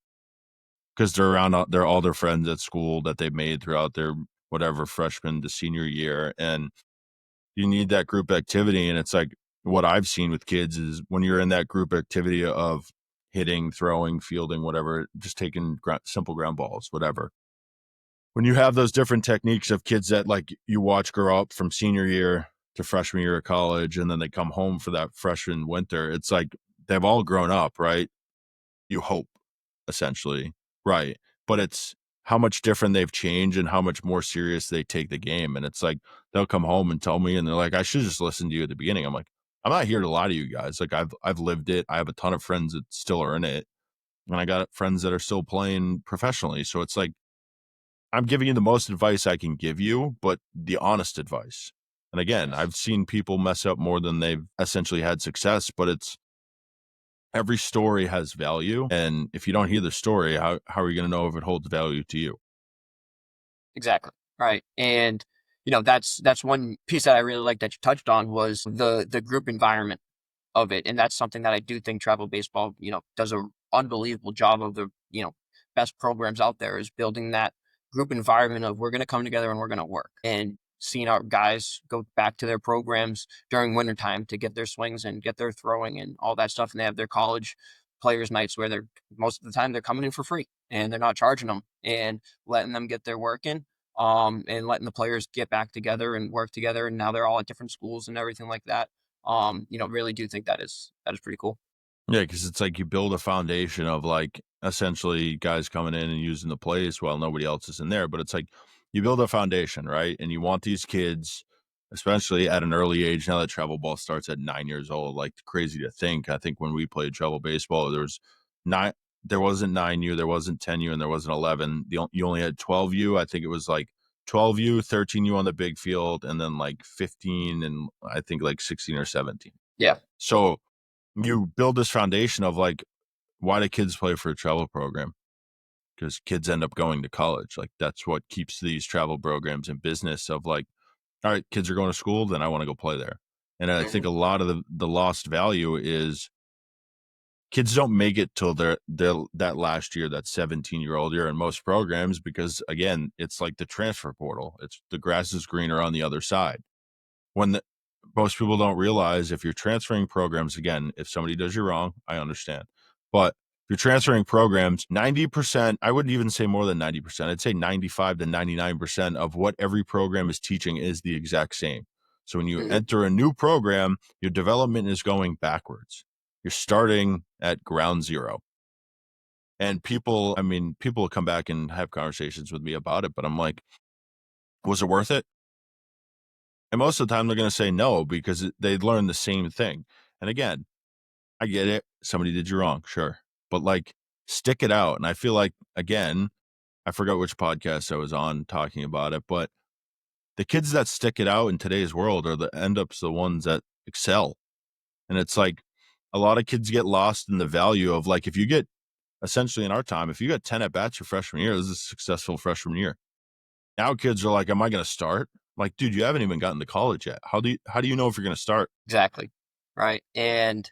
because they're around they're all their friends at school that they made throughout their whatever freshman to senior year. And you need that group activity. And it's like what I've seen with kids is when you're in that group activity of hitting, throwing, fielding, whatever, just taking simple ground balls, whatever, when you have those different techniques of kids that like you watch grow up from senior year to freshman year of college and then they come home for that freshman winter, it's like they've all grown up, right? You hope, essentially, right? But it's how much different they've changed and how much more serious they take the game. And it's like they'll come home and tell me and they're like, I should just listen to you at the beginning. I'm like, I'm not here to lie to you guys. Like I've lived it. I have a ton of friends that still are in it. And I got friends that are still playing professionally. So it's like I'm giving you the most advice I can give you, but the honest advice. And again, yes, I've seen people mess up more than they've essentially had success, but it's every story has value. And if you don't hear the story, how are you going to know if it holds value to you? exactly. Right. And that's one piece that I really like that you touched on was the group environment of it. And that's something that I do think travel baseball, does a unbelievable job of the, best programs out there, is building that group environment of we're going to come together and we're going to work, and seeing our guys go back to their programs during wintertime to get their swings and get their throwing and all that stuff. And they have their college players nights where they're most of the time they're coming in for free and they're not charging them, and letting them get their work in, and letting the players get back together and work together. And now they're all at different schools and everything like that. Really do think that is pretty cool. Yeah, because it's like you build a foundation of like essentially guys coming in and using the place while nobody else is in there. But it's like you build a foundation, right? And you want these kids, especially at an early age, now that travel ball starts at 9 years old, like crazy to think. I think when we played travel baseball, there was nine. there wasn't 9U, there wasn't 10U, and there wasn't 11. You only had 12U. I think it was like 12U, 13U on the big field, and then like 15 and I think like 16 or 17. Yeah. So you build this foundation of like, why do kids play for a travel program? Because kids end up going to college. Like that's what keeps these travel programs in business of like, all right, kids are going to school, then I want to go play there. And I think Hmm. a lot of the lost value is kids don't make it till they're that last year, that 17-year-old year in most programs, because again, it's like the transfer portal. It's the grass is greener on the other side. When most people don't realize if you're transferring programs, again, if somebody does you wrong, I understand. But if you're transferring programs, 90%, I wouldn't even say more than 90%. I'd say 95 to 99% of what every program is teaching is the exact same. So when you Hmm. enter a new program, your development is going backwards. You're starting at ground zero. And people, I mean, people come back and have conversations with me about it, but I'm like, was it worth it? And most of the time they're going to say no because they learned the same thing. And again, I get it. Somebody did you wrong. Sure. But like, stick it out. And I feel like, again, I forgot which podcast I was on talking about it, but the kids that stick it out in today's world are the end ups the ones that excel. And it's like a lot of kids get lost in the value of like, if you get essentially in our time, if you got 10 at bats your freshman year, this is a successful freshman year. Now kids are like, am I going to start? Like, dude, you haven't even gotten to college yet. How do you know if you're going to start? Exactly. Right. And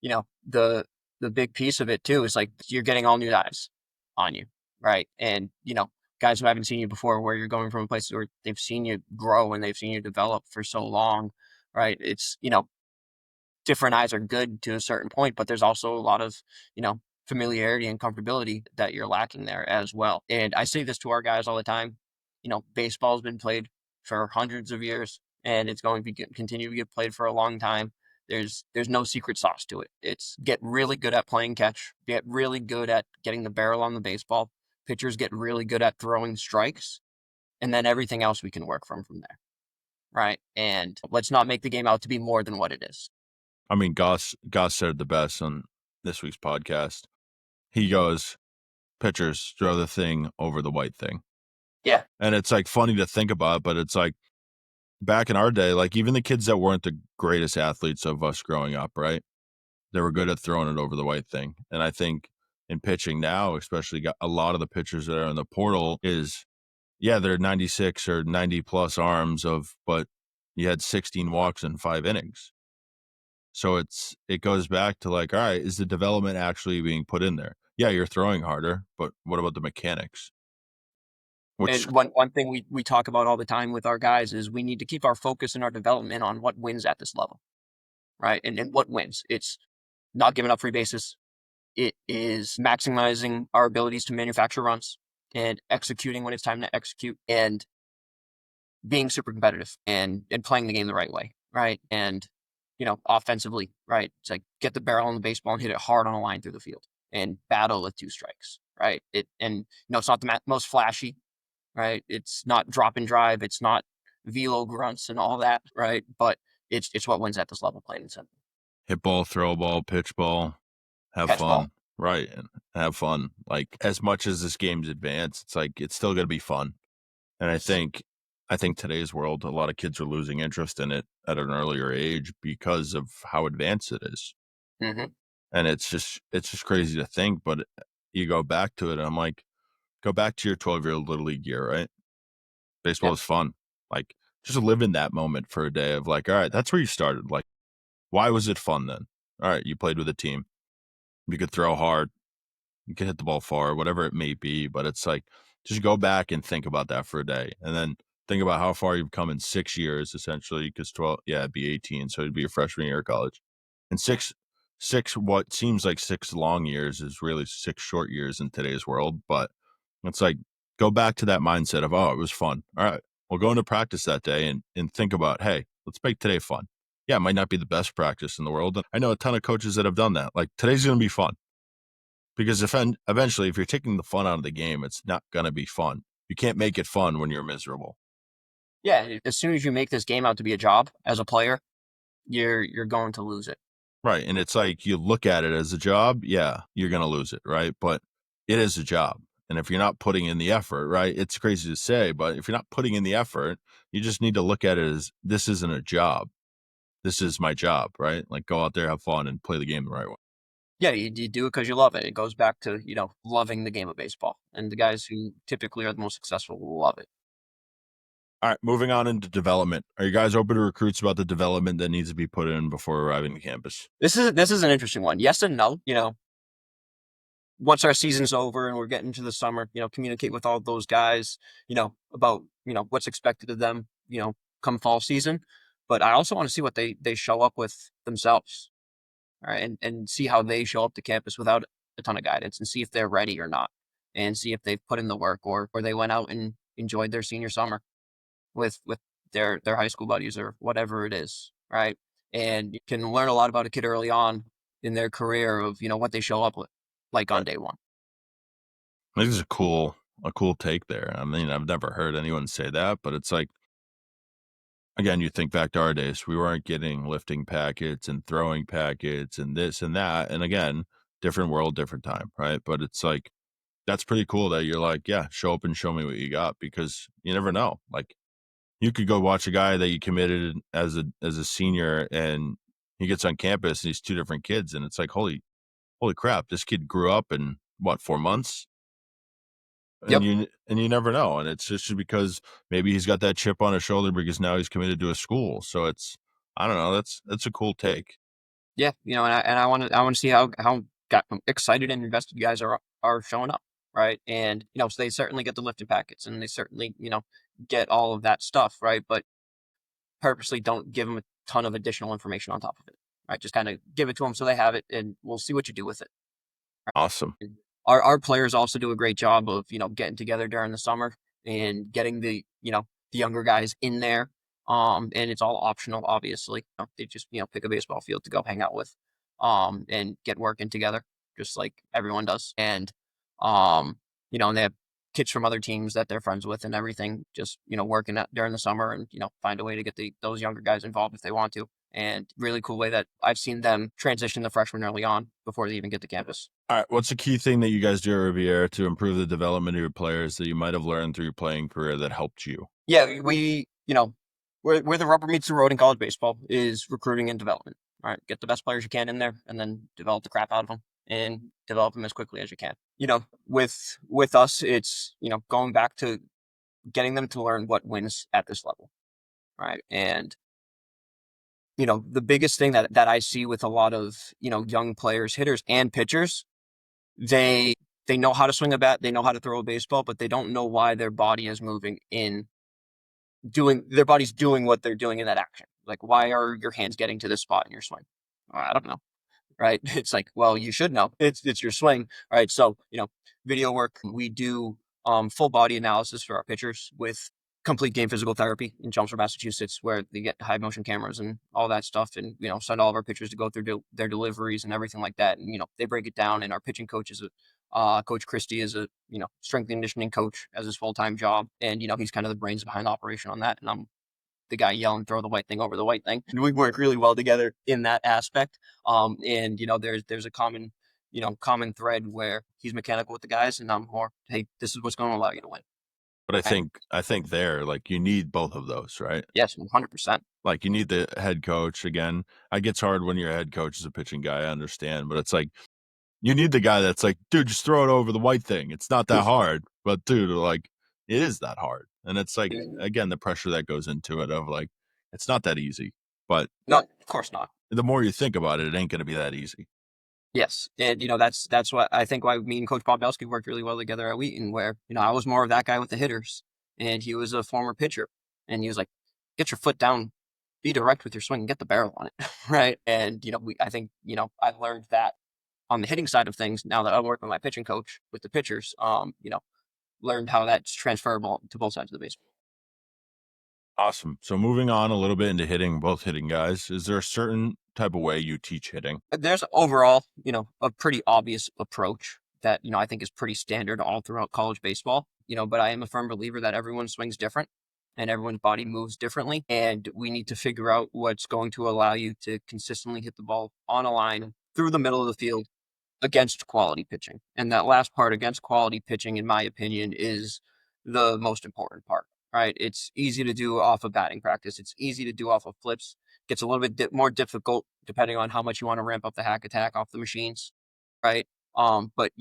you know, the big piece of it too is like you're getting all new eyes on you, right? And you know, guys who haven't seen you before, where you're going from a place where they've seen you grow and they've seen you develop for so long, right? It's, you know, different eyes are good to a certain point, but there's also a lot of, you know, familiarity and comfortability that you're lacking there as well. And I say this to our guys all the time. You know, baseball's been played for hundreds of years, and it's going to continue to get played for a long time. There's no secret sauce to it. It's get really good at playing catch, get really good at getting the barrel on the baseball. Pitchers get really good at throwing strikes, and then everything else we can work from there, right? And let's not make the game out to be more than what it is. I mean, Goss said it the best on this week's podcast. He goes, pitchers throw the thing over the white thing. Yeah. And it's like funny to think about, but it's like back in our day, like even the kids that weren't the greatest athletes of us growing up, right? They were good at throwing it over the white thing. And I think in pitching now, especially got a lot of the pitchers that are in the portal is, yeah, they're 96 or 90 plus arms of, but you had 16 walks in 5 innings. So it goes back to like, all right, is the development actually being put in there? Yeah, you're throwing harder, but what about the mechanics? Which And one thing we talk about all the time with our guys is we need to keep our focus and our development on what wins at this level, right? And what wins? It's not giving up free bases. It is maximizing our abilities to manufacture runs and executing when it's time to execute and being super competitive and playing the game the right way, right? And you know, offensively, right? It's like get the barrel on the baseball and hit it hard on a line through the field and battle with two strikes, right? It and you know it's not the most flashy, right? It's not drop and drive. It's not velo grunts and all that, right? But it's what wins at this level, plain and simple. hit ball, throw ball, pitch ball, have Catch ball. fun, right? And have fun. Like as much as this game's advanced, it's like it's still gonna be fun. And Yes. I think today's world, a lot of kids are losing interest in it at an earlier age because of how advanced it is. Mm-hmm. And it's just crazy to think, but you go back to it, and I'm like, go back to your 12-year-old little league year, right? Baseball Yeah. is fun. Like just live in that moment for a day of like, all right, that's where you started. Like, why was it fun then? All right, you played with a team. You could throw hard, you could hit the ball far, whatever it may be. But it's like, just go back and think about that for a day. And then think about how far you've come in 6 years, essentially, because 12, yeah, it'd be 18. So it'd be your freshman year of college. And what seems like 6 long years is really 6 short years in today's world. But it's like, go back to that mindset of, oh, it was fun. All right, we'll go into practice that day and think about, hey, let's make today fun. Yeah, it might not be the best practice in the world. I know a ton of coaches that have done that. Like, today's going to be fun. Because eventually, if you're taking the fun out of the game, it's not going to be fun. You can't make it fun when you're miserable. Yeah. As soon as you make this game out to be a job as a player, you're going to lose it. Right. And it's like you look at it as a job, yeah, you're going to lose it, right? But it is a job. And if you're not putting in the effort, right? It's crazy to say, but if you're not putting in the effort, you just need to look at it as this isn't a job. This is my job, right? Like go out there, have fun, and play the game the right way. Yeah, you do it because you love it. It goes back to, loving the game of baseball. And the guys who typically are the most successful love it. All right, moving on into development. Are you guys open to recruits about the development that needs to be put in before arriving to campus? This is an interesting one. Yes and no. Once our season's over and we're getting to the summer, communicate with all those guys, about, what's expected of them, come fall season. But I also want to see what they show up with themselves. All right, and see how they show up to campus without a ton of guidance, and see if they're ready or not, and see if they've put in the work, or they went out and enjoyed their senior summer with their high school buddies or whatever it is, right? And you can learn a lot about a kid early on in their career of what they show up with, like on Right. day one. I think it's a cool take there. I mean, I've never heard anyone say that, but it's like again, you think back to our days, we weren't getting lifting packets and throwing packets and this and that. And again, different world, different time, right? But it's like that's pretty cool that you're like, yeah, show up and show me what you got because you never know. Like you could go watch a guy that you committed as a senior and he gets on campus and he's two different kids and it's like holy crap, this kid grew up in what, 4 months? And Yep. you never know. And it's just because maybe he's got that chip on his shoulder because now he's committed to a school. So it's I don't know, that's a cool take. Yeah. And I want to see how excited and invested guys are showing up, right? And so they certainly get the lifted packets, and they certainly get all of that stuff, right? But purposely don't give them a ton of additional information on top of it, right? Just kind of give it to them so they have it, and we'll see what you do with it. Awesome. Our players also do a great job of getting together during the summer and getting the younger guys in there. And it's all optional, obviously. They just pick a baseball field to go hang out with, and get working together, just like everyone does. And they have kids from other teams that they're friends with and everything, just working out during the summer, and find a way to get those younger guys involved if they want to. And really cool way that I've seen them transition the freshmen early on before they even get to campus. All right. What's the key thing that you guys do at Riviera to improve the development of your players that you might have learned through your playing career that helped you? Yeah, where the rubber meets the road in college baseball is recruiting and development. All right, get the best players you can in there, and then develop the crap out of them, and develop them as quickly as you can. With us, it's going back to getting them to learn what wins at this level, right? And the biggest thing that I see with a lot of young players, hitters and pitchers, they they know how to swing a bat, they know how to throw a baseball, but they don't know why their body is moving in doing their body's doing what they're doing in that action. Like, why are your hands getting to this spot in your swing? I don't know, right? It's like, well, you should know. It's your swing, right? So, video work. We do full body analysis for our pitchers with complete game physical therapy in Chelmsford, Massachusetts, where they get high motion cameras and all that stuff, and send all of our pitchers to go through their deliveries and everything like that. And they break it down. And our pitching coach is Coach Christie is a strength and conditioning coach as his full time job, and he's kind of the brains behind the operation on that. And I'm the guy yelling, "Throw the white thing over the white thing." And we work really well together in that aspect. And there's a common thread where he's mechanical with the guys, and I'm more, hey, this is what's going to allow you to win. But I Right? think I think there, like you need both of those, right? Yes, 100%. Like you need the head coach again. I gets hard when your head coach is a pitching guy, I understand, but it's like you need the guy that's like, dude, just throw it over the white thing. It's not that hard. But dude, like it is that hard. And it's like again, the pressure that goes into it of like, it's not that easy. But No, of course not. the more you think about it, it ain't gonna be that easy. Yes, and that's what I think why me and Coach Bob Belsky worked really well together at Wheaton, where I was more of that guy with the hitters, and he was a former pitcher, and he was like, "Get your foot down, be direct with your swing, and get the barrel on it," right? And I think I learned that on the hitting side of things. Now that I'm working with my pitching coach with the pitchers, learned how that's transferable to both sides of the baseball. Awesome. So moving on a little bit into hitting, both hitting guys, is there a certain type of way you teach hitting? There's overall, a pretty obvious approach that, I think is pretty standard all throughout college baseball, but I am a firm believer that everyone swings different. and everyone's body moves differently. And we need to figure out what's going to allow you to consistently hit the ball on a line through the middle of the field against quality pitching. And that last part, against quality pitching, in my opinion, is the most important part, right? It's easy to do off of batting practice. It's easy to do off of flips. Gets a little bit more difficult depending on how much you want to ramp up the hack attack off the machines, right? But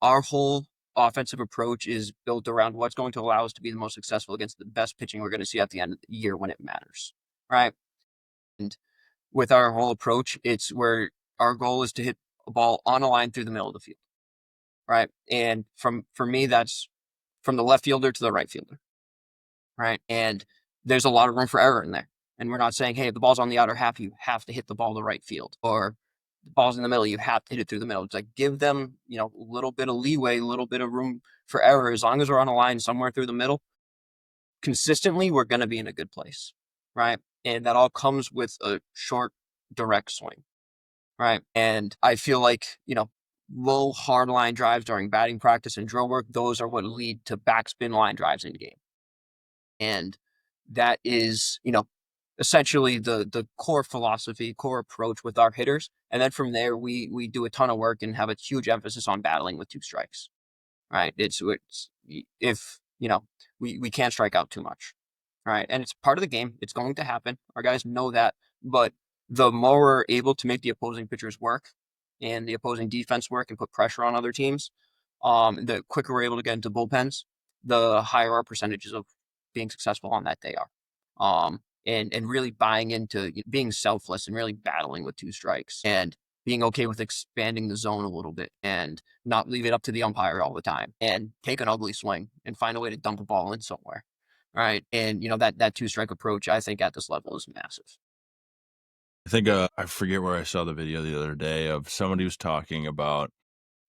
our whole offensive approach is built around what's going to allow us to be the most successful against the best pitching we're going to see at the end of the year when it matters, right? And with our whole approach, it's where our goal is to hit a ball on a line through the middle of the field, right? And for me, that's from the left fielder to the right fielder, right? And there's a lot of room for error in there. And we're not saying, hey, if the ball's on the outer half, you have to hit the ball to right field, or the ball's in the middle, you have to hit it through the middle. It's like give them, a little bit of leeway, a little bit of room for error. As long as we're on a line somewhere through the middle, consistently, we're going to be in a good place, right? And that all comes with a short, direct swing, right? And I feel like, low hard line drives during batting practice and drill work, those are what lead to backspin line drives in game. And that is, essentially the core philosophy, core approach with our hitters. And then from there, we do a ton of work and have a huge emphasis on battling with two strikes, right? It's if, we can't strike out too much, right? And it's part of the game. It's going to happen. Our guys know that. But the more we're able to make the opposing pitchers work and the opposing defense work and put pressure on other teams, the quicker we're able to get into bullpens, the higher our percentages of being successful on that day are. And really buying into being selfless and really battling with two strikes and being okay with expanding the zone a little bit and not leave it up to the umpire all the time and take an ugly swing and find a way to dump a ball in somewhere. Right. And that two strike approach, I think at this level is massive. I think I forget where I saw the video the other day of somebody who's talking about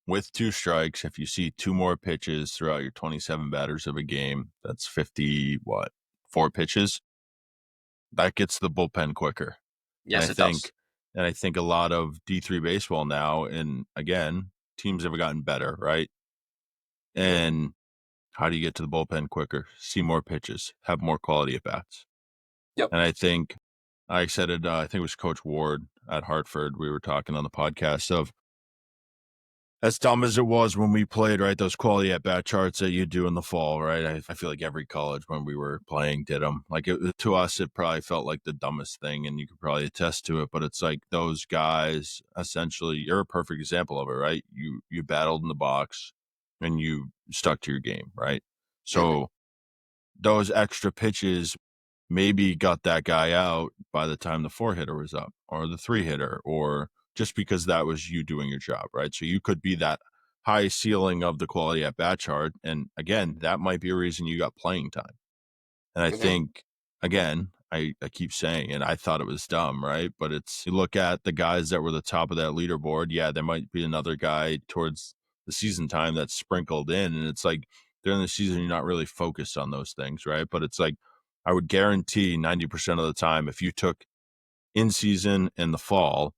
with two strikes, if you see two more pitches throughout your 27 batters of a game, that's 50, what, 4 pitches? That gets the bullpen quicker. And I Yes, it does. think and I think a lot of D3 baseball now, and again, teams have gotten better, right? Hmm. And how do you get to the bullpen quicker? See more pitches, have more quality at bats. Yep. And I think I said it, I think it was Coach Ward at Hartford. We were talking on the podcast of as dumb as it was when we played, right? Those quality at bat charts that you do in the fall, right? I feel like every college when we were playing did them. Like to us, it probably felt like the dumbest thing, and you could probably attest to it. But it's like those guys, essentially, you're a perfect example of it, right? You battled in the box, and you stuck to your game, right? Hmm. So those extra pitches maybe got that guy out by the time the 4 hitter was up or the 3 hitter, or just because that was you doing your job, right? So you could be that high ceiling of the quality at bat chart. And again, that might be a reason you got playing time. And I Hmm. think, again, I keep saying, and I thought it was dumb, right? But it's, you look at the guys that were the top of that leaderboard. Yeah, there might be another guy towards the season time that's sprinkled in. And it's like during the season, you're not really focused on those things, right? But it's like, I would guarantee 90% of the time, if you took in season and the fall,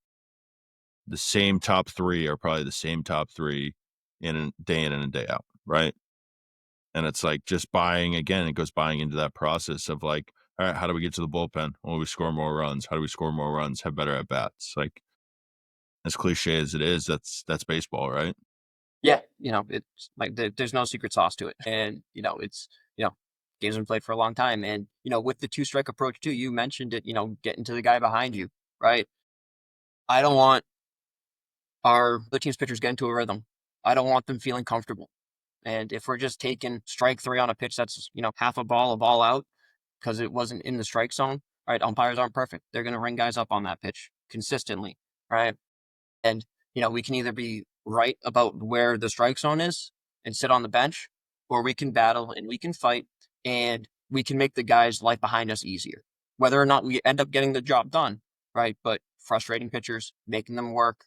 the same top three are probably the same top three in and a day out, right? And it's like just buying again, it goes buying into that process of like, all right, how do we get to the bullpen? Well, we score more runs. How do we score more runs? Have better at bats. Like as cliche as it is, that's baseball, right? Yeah. It's like there's no secret sauce to it. And, it's, games been played for a long time. And, with the two strike approach too, you mentioned it, getting to the guy behind you, right? I don't want the team's pitchers get into a rhythm. I don't want them feeling comfortable. And if we're just taking strike three on a pitch that's, half a ball out because it wasn't in the strike zone, right? Umpires aren't perfect. They're going to ring guys up on that pitch consistently, right? And, we can either be right about where the strike zone is and sit on the bench, or we can battle and we can fight and we can make the guys life behind us easier. Whether or not we end up getting the job done, right? But frustrating pitchers, making them work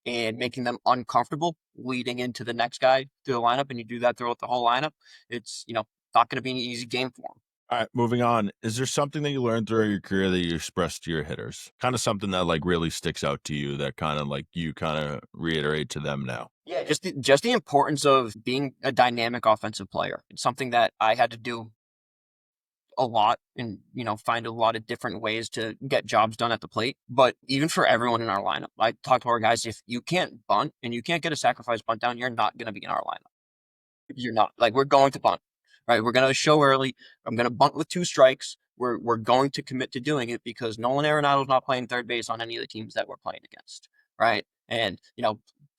and making them uncomfortable leading into the next guy through the lineup, and you do that throughout the whole lineup, it's, not going to be an easy game for them. All right, moving on. Is there something that you learned throughout your career that you expressed to your hitters? Kind of something that like really sticks out to you that kind of like you kind of reiterate to them now. Yeah, just the importance of being a dynamic offensive player. It's something that I had to do a lot and, find a lot of different ways to get jobs done at the plate. But even for everyone in our lineup, I talk to our guys, if you can't bunt and you can't get a sacrifice bunt down, you're not going to be in our lineup. You're not. Like, we're going to bunt, right? We're going to show early. I'm going to bunt with 2 strikes. We're going to commit to doing it because Nolan Arenado's not playing third base on any of the teams that we're playing against, right? And,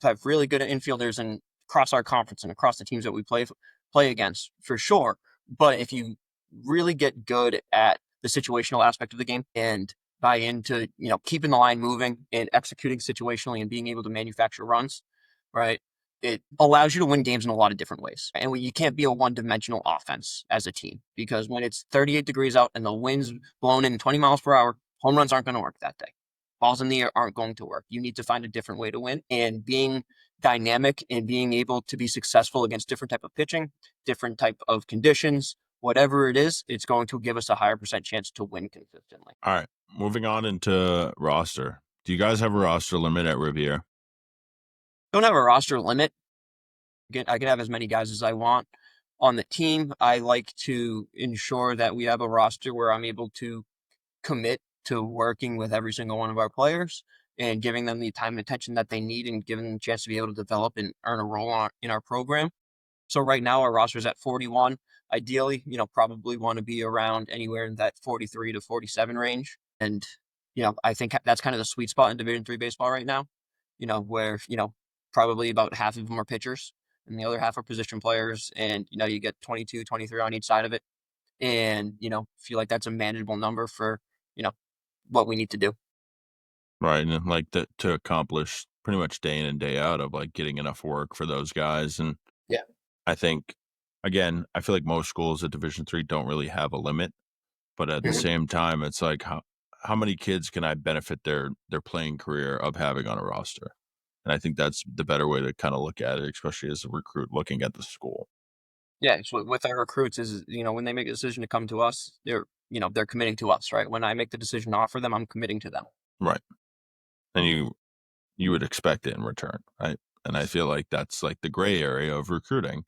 have really good infielders and across our conference and across the teams that we play against for sure. But if you really get good at the situational aspect of the game and buy into, keeping the line moving and executing situationally and being able to manufacture runs, right? It allows you to win games in a lot of different ways. And you can't be a one-dimensional offense as a team because when it's 38 degrees out and the wind's blowing in 20 miles per hour, home runs aren't going to work that day. Balls in the air aren't going to work. You need to find a different way to win. And being dynamic and being able to be successful against different type of pitching, different type of conditions, whatever it is, it's going to give us a higher % chance to win consistently. All right, moving on into roster. Do you guys have a roster limit at Riviera? Don't have a roster limit. I can have as many guys as I want on the team. I like to ensure that we have a roster where I'm able to commit to working with every single one of our players and giving them the time and attention that they need and giving them a chance to be able to develop and earn a role in our program. So right now our roster is at 41. Ideally, probably want to be around anywhere in that 43 to 47 range. And, I think that's kind of the sweet spot in Division III baseball right now, where, probably about half of them are pitchers and the other half are position players. And, you get 22, 23 on each side of it. And, feel like that's a manageable number for, what we need to do. Right, and then, like, to accomplish pretty much day in and day out of, like, getting enough work for those guys, and Yeah. I think, again, I feel like most schools at Division III don't really have a limit, but at the Mhm. same time, it's like, how many kids can I benefit their playing career of having on a roster? And I think that's the better way to kinda look at it, especially as a recruit looking at the school. Yeah. So with our recruits is, when they make a decision to come to us, they're committing to us, right? When I make the decision to offer them, I'm committing to them. Right, and you would expect it in return, right? And I feel like that's like the gray area of recruiting.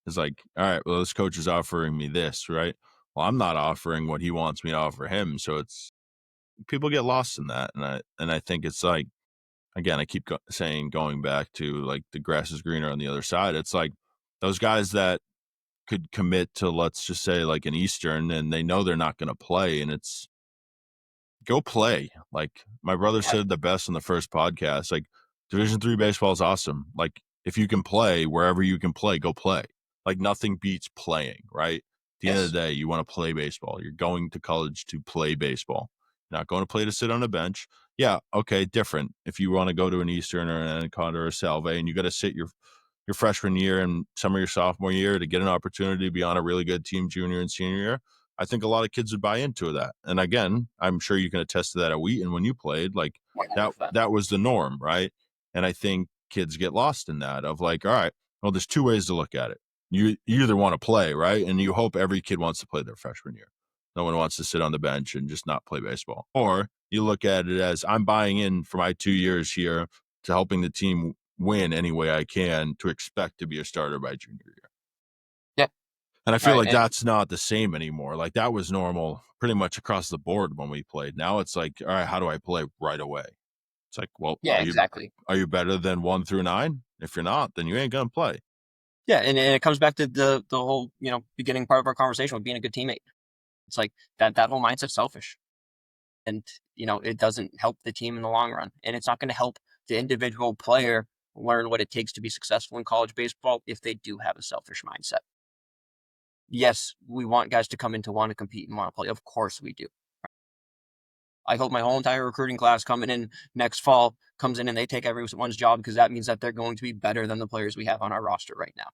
Is like, all right, well, this coach is offering me this, right? Well, I'm not offering what he wants me to offer him, so it's people get lost in that, and I think it's like again, I keep saying going back to like the grass is greener on the other side. It's like those guys that could commit to let's just say like an Eastern, and they know they're not going to play, and it's go play. Like my brother Yeah. said the best in the first podcast, like Division 3 baseball is awesome. Like if you can play wherever you can play, go play. Like nothing beats playing, right? At the end of Yes. the day, you want to play baseball. You're going to college to play baseball. You're not going to play to sit on a bench. Yeah, okay, different. If you want to go to an Eastern or an Anaconda or a Salve and you got to sit your freshman year and some of your sophomore year to get an opportunity to be on a really good team junior and senior year, I think a lot of kids would buy into that. And again, I'm sure you can attest to that at Wheaton when you played. Like that 100%. that was the norm, right? And I think kids get lost in that of like, all right, well, there's 2 ways to look at it. You either want to play, right? And you hope every kid wants to play their freshman year. No one wants to sit on the bench and just not play baseball. Or you look at it as I'm buying in for my 2 years here to helping the team win any way I can to expect to be a starter by junior year. Yeah. And I feel Right. like And that's not the same anymore. Like that was normal pretty much across the board when we played. Now it's like, all right, how do I play right away? It's like, well, yeah, exactly. are you better than 1 through 9? If you're not, then you ain't gonna play. Yeah. And it comes back to the whole, beginning part of our conversation with being a good teammate. It's like that whole mindset's selfish. And, it doesn't help the team in the long run. And it's not going to help the individual player learn what it takes to be successful in college baseball if they do have a selfish mindset. Yes, we want guys to come in to want to compete and want to play. Of course we do. I hope my whole entire recruiting class coming in next fall comes in and they take everyone's job because that means that they're going to be better than the players we have on our roster right now.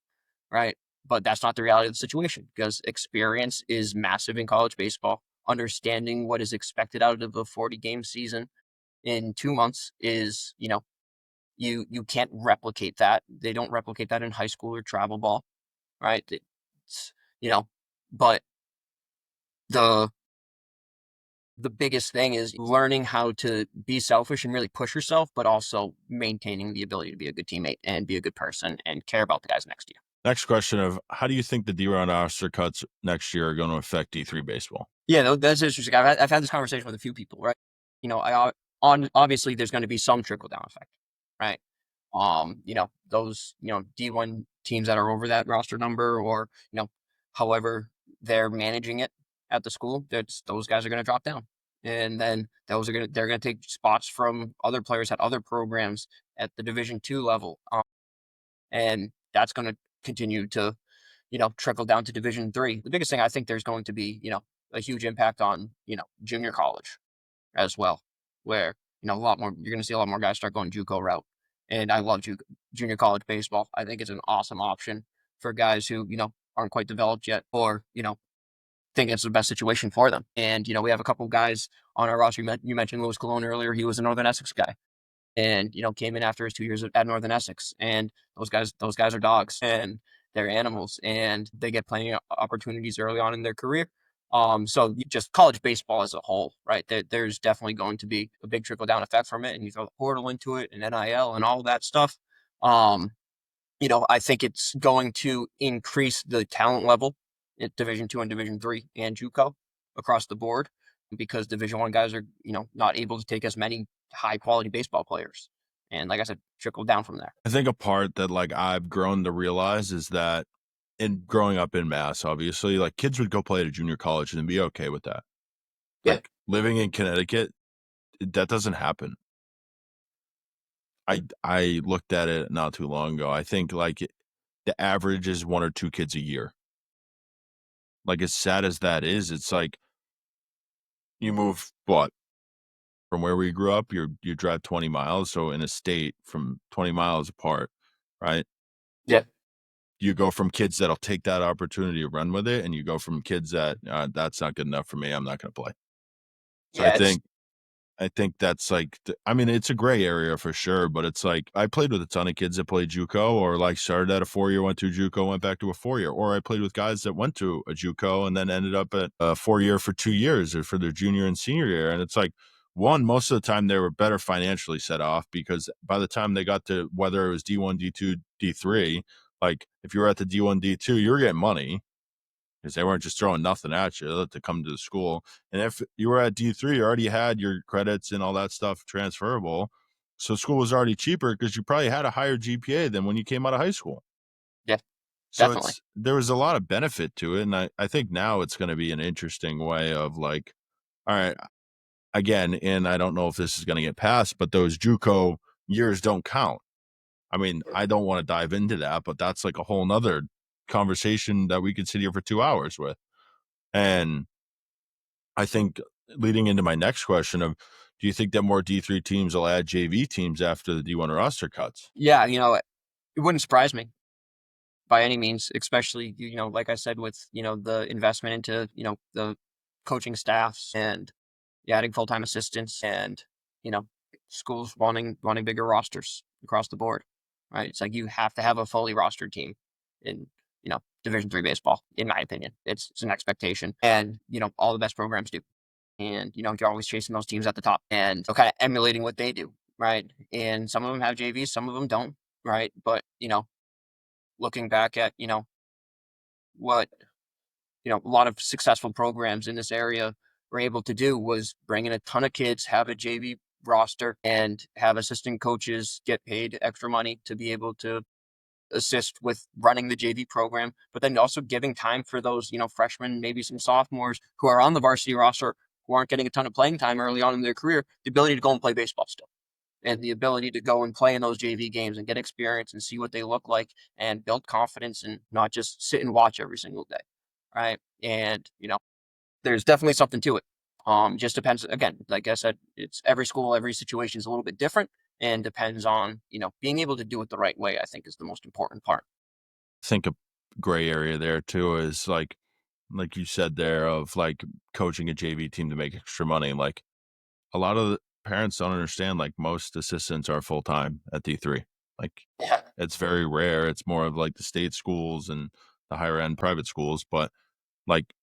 Right. But that's not the reality of the situation because experience is massive in college baseball. Understanding what is expected out of a 40 game season in 2 months is, you can't replicate that. They don't replicate that in high school or travel ball. Right. It's, but the the biggest thing is learning how to be selfish and really push yourself, but also maintaining the ability to be a good teammate and be a good person and care about the guys next to you. Next question of how do you think the D1 roster cuts next year are going to affect D3 baseball? Yeah, that's interesting. I've had this conversation with a few people, right? On obviously there's going to be some trickle down effect, right? Those D1 teams that are over that roster number, or however they're managing it at the school, that's those guys are going to drop down, and then they're going to take spots from other players at other programs at the Division II level, and that's going to continue to trickle down to Division III. The biggest thing I think there's going to be a huge impact on junior college as well, where a lot more you're going to see a lot more guys start going JUCO route. And I love junior college baseball. I think it's an awesome option for guys who aren't quite developed yet, or think it's the best situation for them. And we have a couple guys on our roster. You mentioned Louis Colon earlier. He was a Northern Essex guy, and came in after his 2 years at Northern Essex. And those guys are dogs, and they're animals, and they get plenty of opportunities early on in their career. So just college baseball as a whole, right? There's definitely going to be a big trickle down effect from it, and you throw the portal into it, and NIL, and all that stuff. I think it's going to increase the talent level at Division II and Division III and JUCO across the board, because Division I guys are not able to take as many high quality baseball players, and like I said, trickle down from there. I think a part that like I've grown to realize is that in growing up in Mass, obviously, like kids would go play at a junior college and be okay with that. Yeah, Like living in Connecticut, that doesn't happen. I looked at it not too long ago. I think the average is 1 or 2 kids a year. Like as sad as that is, it's like you move what from where we grew up, you drive 20 miles, so in a state from 20 miles apart, right? yeah, You go from kids that'll take that opportunity to run with it, and you go from kids that, "That's not good enough for me, I'm not gonna play." So yeah. It's I think that's like I mean, it's a gray area for sure, but it's like I played with a ton of kids that played JUCO or like started at a 4-year, went to a JUCO, went back to a 4-year, or I played with guys that went to a JUCO and then ended up at a 4-year for 2 years or for their junior and senior year. And it's like, one, most of the time they were better financially set off because by the time they got to whether it was D1, D2, D3, like if you were at the D1, D2, you were getting money because they weren't just throwing nothing at you to come to the school. And if you were at D3, you already had your credits and all that stuff transferable. So school was already cheaper because you probably had a higher GPA than when you came out of high school. Yeah, So definitely. there was a lot of benefit to it. And I think now it's going to be an interesting way of like, all right, again, and I don't know if this is going to get passed, but those JUCO years don't count. I mean, I don't want to dive into that, but that's like a whole nother conversation that we could sit here for 2 hours with. And I think leading into my next question of, do you think that more D3 teams will add JV teams after the D1 roster cuts? Yeah, it wouldn't surprise me by any means, especially like I said, with the investment into the coaching staffs, and adding full time assistants, and you know schools wanting bigger rosters across the board. Right? It's like you have to have a fully rostered team in Division III baseball. In my opinion, it's an expectation, and all the best programs do. And you're always chasing those teams at the top, and kind of emulating what they do, right? And some of them have JVs, some of them don't, right? But looking back at what a lot of successful programs in this area were able to do was bring in a ton of kids, have a JV roster, and have assistant coaches get paid extra money to be able to assist with running the JV program, but then also giving time for those, freshmen, maybe some sophomores who are on the varsity roster who aren't getting a ton of playing time early on in their career, the ability to go and play baseball still. And the ability to go and play in those JV games and get experience and see what they look like and build confidence, and not just sit and watch every single day. Right. And, there's definitely something to it. Just depends, again, like I said, it's every school, every situation is a little bit different, and depends on, being able to do it the right way, I think is the most important part. I think a gray area there too is like you said there of like coaching a JV team to make extra money. Like a lot of the parents don't understand like most assistants are full time at D3. Like Yeah. it's very rare. It's more of like the state schools and the higher end private schools, but like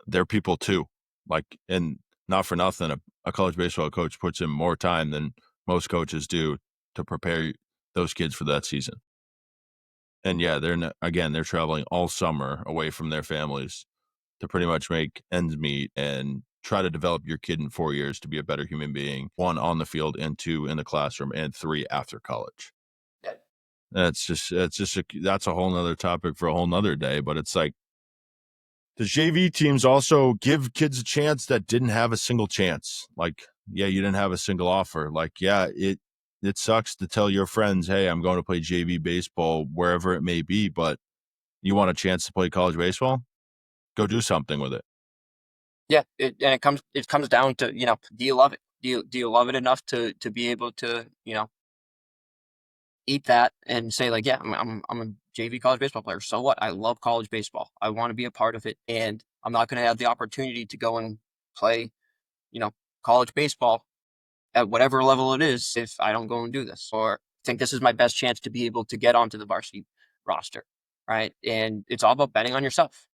they're people too. Like, and not for nothing, a college baseball coach puts in more time than most coaches do to prepare those kids for that season. And yeah, again, they're traveling all summer away from their families to pretty much make ends meet and try to develop your kid in 4 years to be a better human being, one on the field and two in the classroom and three after college. Yeah. That's a whole nother topic for a whole nother day. But it's like the JV teams also give kids a chance that didn't have a single chance. Like, yeah, you didn't have a single offer. Like, yeah, it sucks to tell your friends, hey, I'm going to play JV baseball wherever it may be, but you want a chance to play college baseball? Go do something with it. Yeah, and it comes down to, do you love it? Do you love it enough to be able to, eat that and say like, yeah, I'm a JV college baseball player. So what? I love college baseball. I want to be a part of it, and I'm not going to have the opportunity to go and play, you know, college baseball at whatever level it is if I don't go and do this, or think this is my best chance to be able to get onto the varsity roster, right? And it's all about betting on yourself,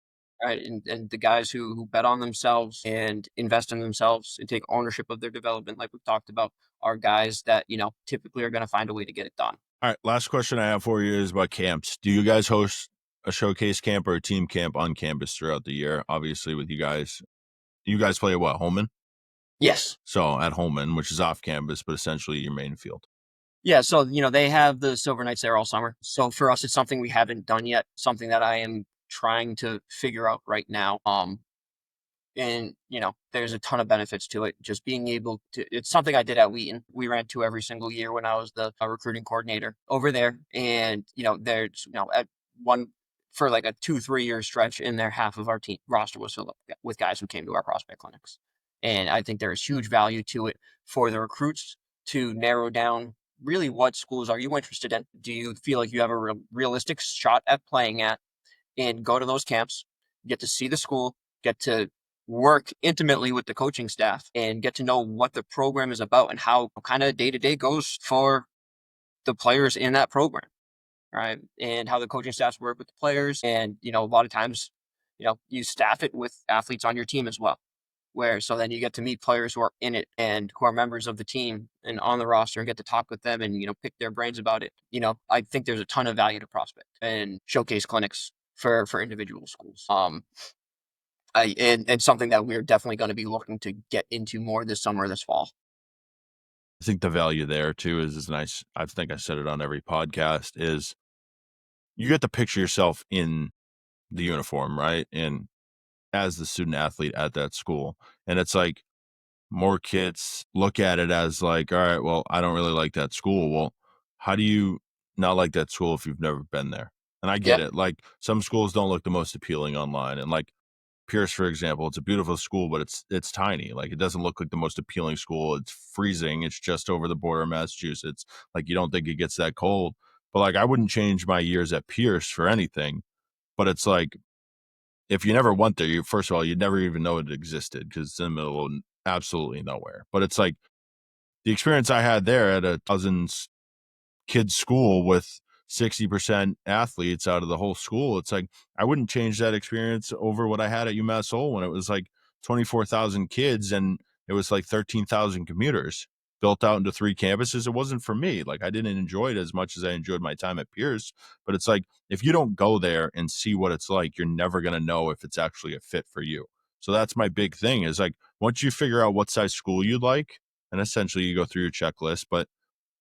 right? And the guys who bet on themselves and invest in themselves and take ownership of their development, like we've talked about, are guys that, typically are going to find a way to get it done. All right, last question I have for you is about camps. Do you guys host a showcase camp or a team camp on campus throughout the year? Obviously, with you guys play at what, Holman? Yes. So at Holman, which is off campus, but essentially your main field. Yeah, so they have the Silver Knights there all summer. So for us, it's something we haven't done yet, something that I am trying to figure out right now. And there's a ton of benefits to it. Just being able to, it's something I did at Wheaton. We ran to every single year when I was the recruiting coordinator over there. And there's at one for like a 2-3 year stretch in there, half of our team roster was filled up with guys who came to our prospect clinics. And I think there is huge value to it for the recruits to narrow down really what schools are you interested in. Do you feel like you have a realistic shot at playing at, and go to those camps, get to see the school, get to work intimately with the coaching staff, and get to know what the program is about and how kind of day to day goes for the players in that program, right? And how the coaching staffs work with the players. And, a lot of times, you staff it with athletes on your team as well. Where so then you get to meet players who are in it and who are members of the team and on the roster and get to talk with them and pick their brains about it. I think there's a ton of value to prospect and showcase clinics for individual schools. And something that we're definitely going to be looking to get into more this summer, this fall. I think the value there too is nice. I think I said it on every podcast is you get to picture yourself in the uniform, right? And as the student athlete at that school. And it's like more kids look at it as like, all right, well, I don't really like that school. Well, how do you not like that school if you've never been there? And I get Yeah, it. Like some schools don't look the most appealing online. And like Pierce, for example, it's a beautiful school, but it's tiny. Like it doesn't look like the most appealing school. It's freezing. It's just over the border of Massachusetts. Like you don't think it gets that cold. But like I wouldn't change my years at Pierce for anything. But it's like if you never went there, you first of all, you'd never even know it existed because it's in the middle of absolutely nowhere. But it's like the experience I had there at a cousin's kids' school with 60% athletes out of the whole school. It's like I wouldn't change that experience over what I had at UMass Lowell when it was like 24,000 kids and it was like 13,000 commuters built out into three campuses. It wasn't for me. Like I didn't enjoy it as much as I enjoyed my time at Pierce. But it's like if you don't go there and see what it's like, you're never going to know if it's actually a fit for you. So that's my big thing is like once you figure out what size school you'd like, and essentially you go through your checklist, but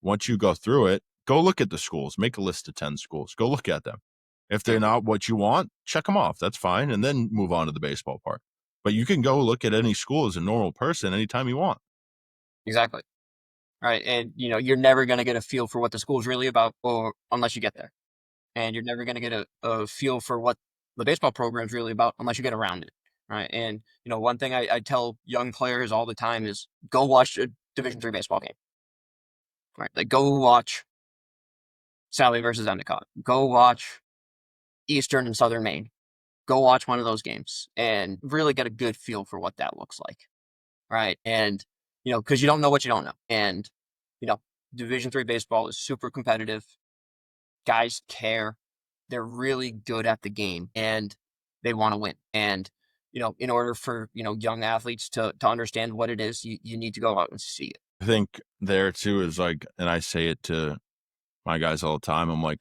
once you go through it, go look at the schools, make a list of 10 schools, go look at them. If they're mhm, not what you want, check them off. That's fine. And then move on to the baseball part. But you can go look at any school as a normal person anytime you want. exactly. Right. And you're never going to get a feel for what the school's really about, or unless you get there. And you're never going to get a feel for what the baseball program is really about unless you get around it, right? And one thing I tell young players all the time is go watch a Division III baseball game, right? Like go watch Sally versus Endicott, go watch Eastern and Southern Maine, go watch one of those games, and really get a good feel for what that looks like, right? And because you don't know what you don't know, and you know Division III baseball is super competitive. Guys care. They're really good at the game and they want to win. And, in order for, young athletes to understand what it is, you need to go out and see it. I think there too is like, and I say it to my guys all the time. I'm like,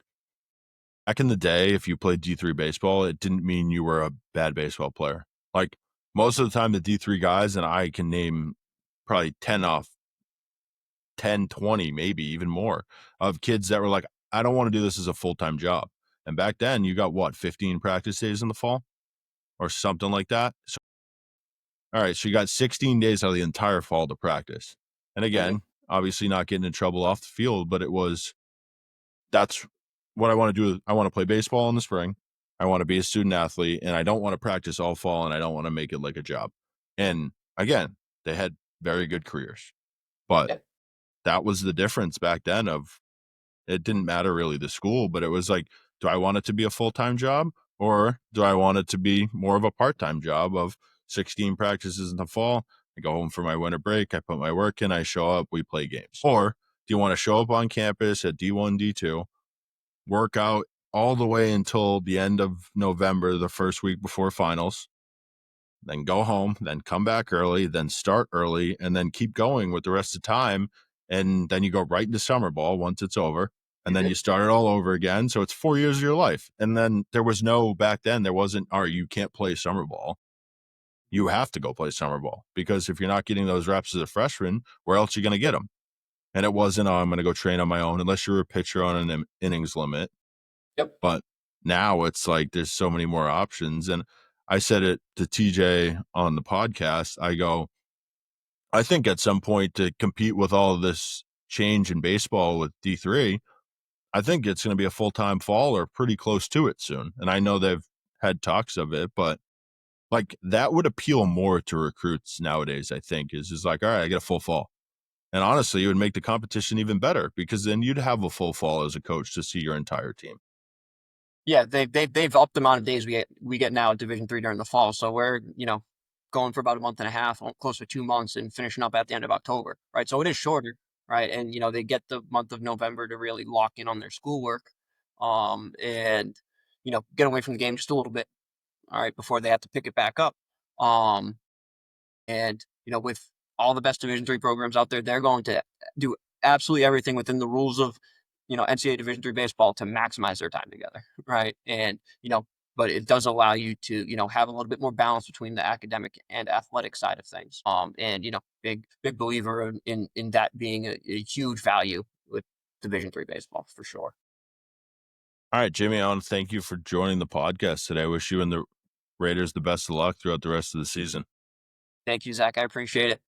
back in the day, if you played D3 baseball, it didn't mean you were a bad baseball player. Like most of the time, the D3 guys, and I can name probably 10 off 10, 20, maybe even more of kids that were like, I don't want to do this as a full time job. And back then, you got what, 15 practice days in the fall or something like that? So, all right. So you got 16 days out of the entire fall to practice. And Hmm. again, obviously not getting in trouble off the field, but it was that's what I want to do. I want to play baseball in the spring. I want to be a student athlete and I don't want to practice all fall and I don't want to make it like a job. And again, they had very good careers, but Yeah. that was the difference back then of it didn't matter really the school, but it was like, do I want it to be a full-time job or do I want it to be more of a part-time job of 16 practices in the fall? I go home for my winter break. I put my work in. I show up. We play games. Or do you want to show up on campus at D1, D2, work out all the way until the end of November, the first week before finals, then go home, then come back early, then start early, and then keep going with the rest of the time. And then you go right into summer ball once it's over. And then Hmm. you start it all over again. So it's 4 years of your life. And then there was no, back then, there wasn't, all right, you can't play summer ball. You have to go play summer ball because if you're not getting those reps as a freshman, where else are you going to get them? And it wasn't, oh, I'm going to go train on my own unless you're a pitcher on an innings limit. Yep. But now it's like there's so many more options. And I said it to TJ on the podcast. I go, I think at some point to compete with all of this change in baseball with D3, I think it's going to be a full time fall or pretty close to it soon. And I know they've had talks of it, but like that would appeal more to recruits nowadays, I think, is like, all right, I get a full fall. And honestly, it would make the competition even better because then you'd have a full fall as a coach to see your entire team. Yeah, they've upped the amount of days we get now at Division 3 during the fall. So we're going for about a month and a half, close to 2 months, and finishing up at the end of October, right? So it is shorter, right? And they get the month of November to really lock in on their schoolwork, and get away from the game just a little bit, all right, before they have to pick it back up. Um, and with all the best Division 3 programs out there, they're going to do absolutely everything within the rules of NCAA Division 3 baseball to maximize their time together, right? And but it does allow you to have a little bit more balance between the academic and athletic side of things. And big believer in that being a huge value with Division 3 baseball for sure. All right, Jimmy, I want to thank you for joining the podcast today. I wish you and the Raiders the best of luck throughout the rest of the season. Thank you, Zach. I appreciate it.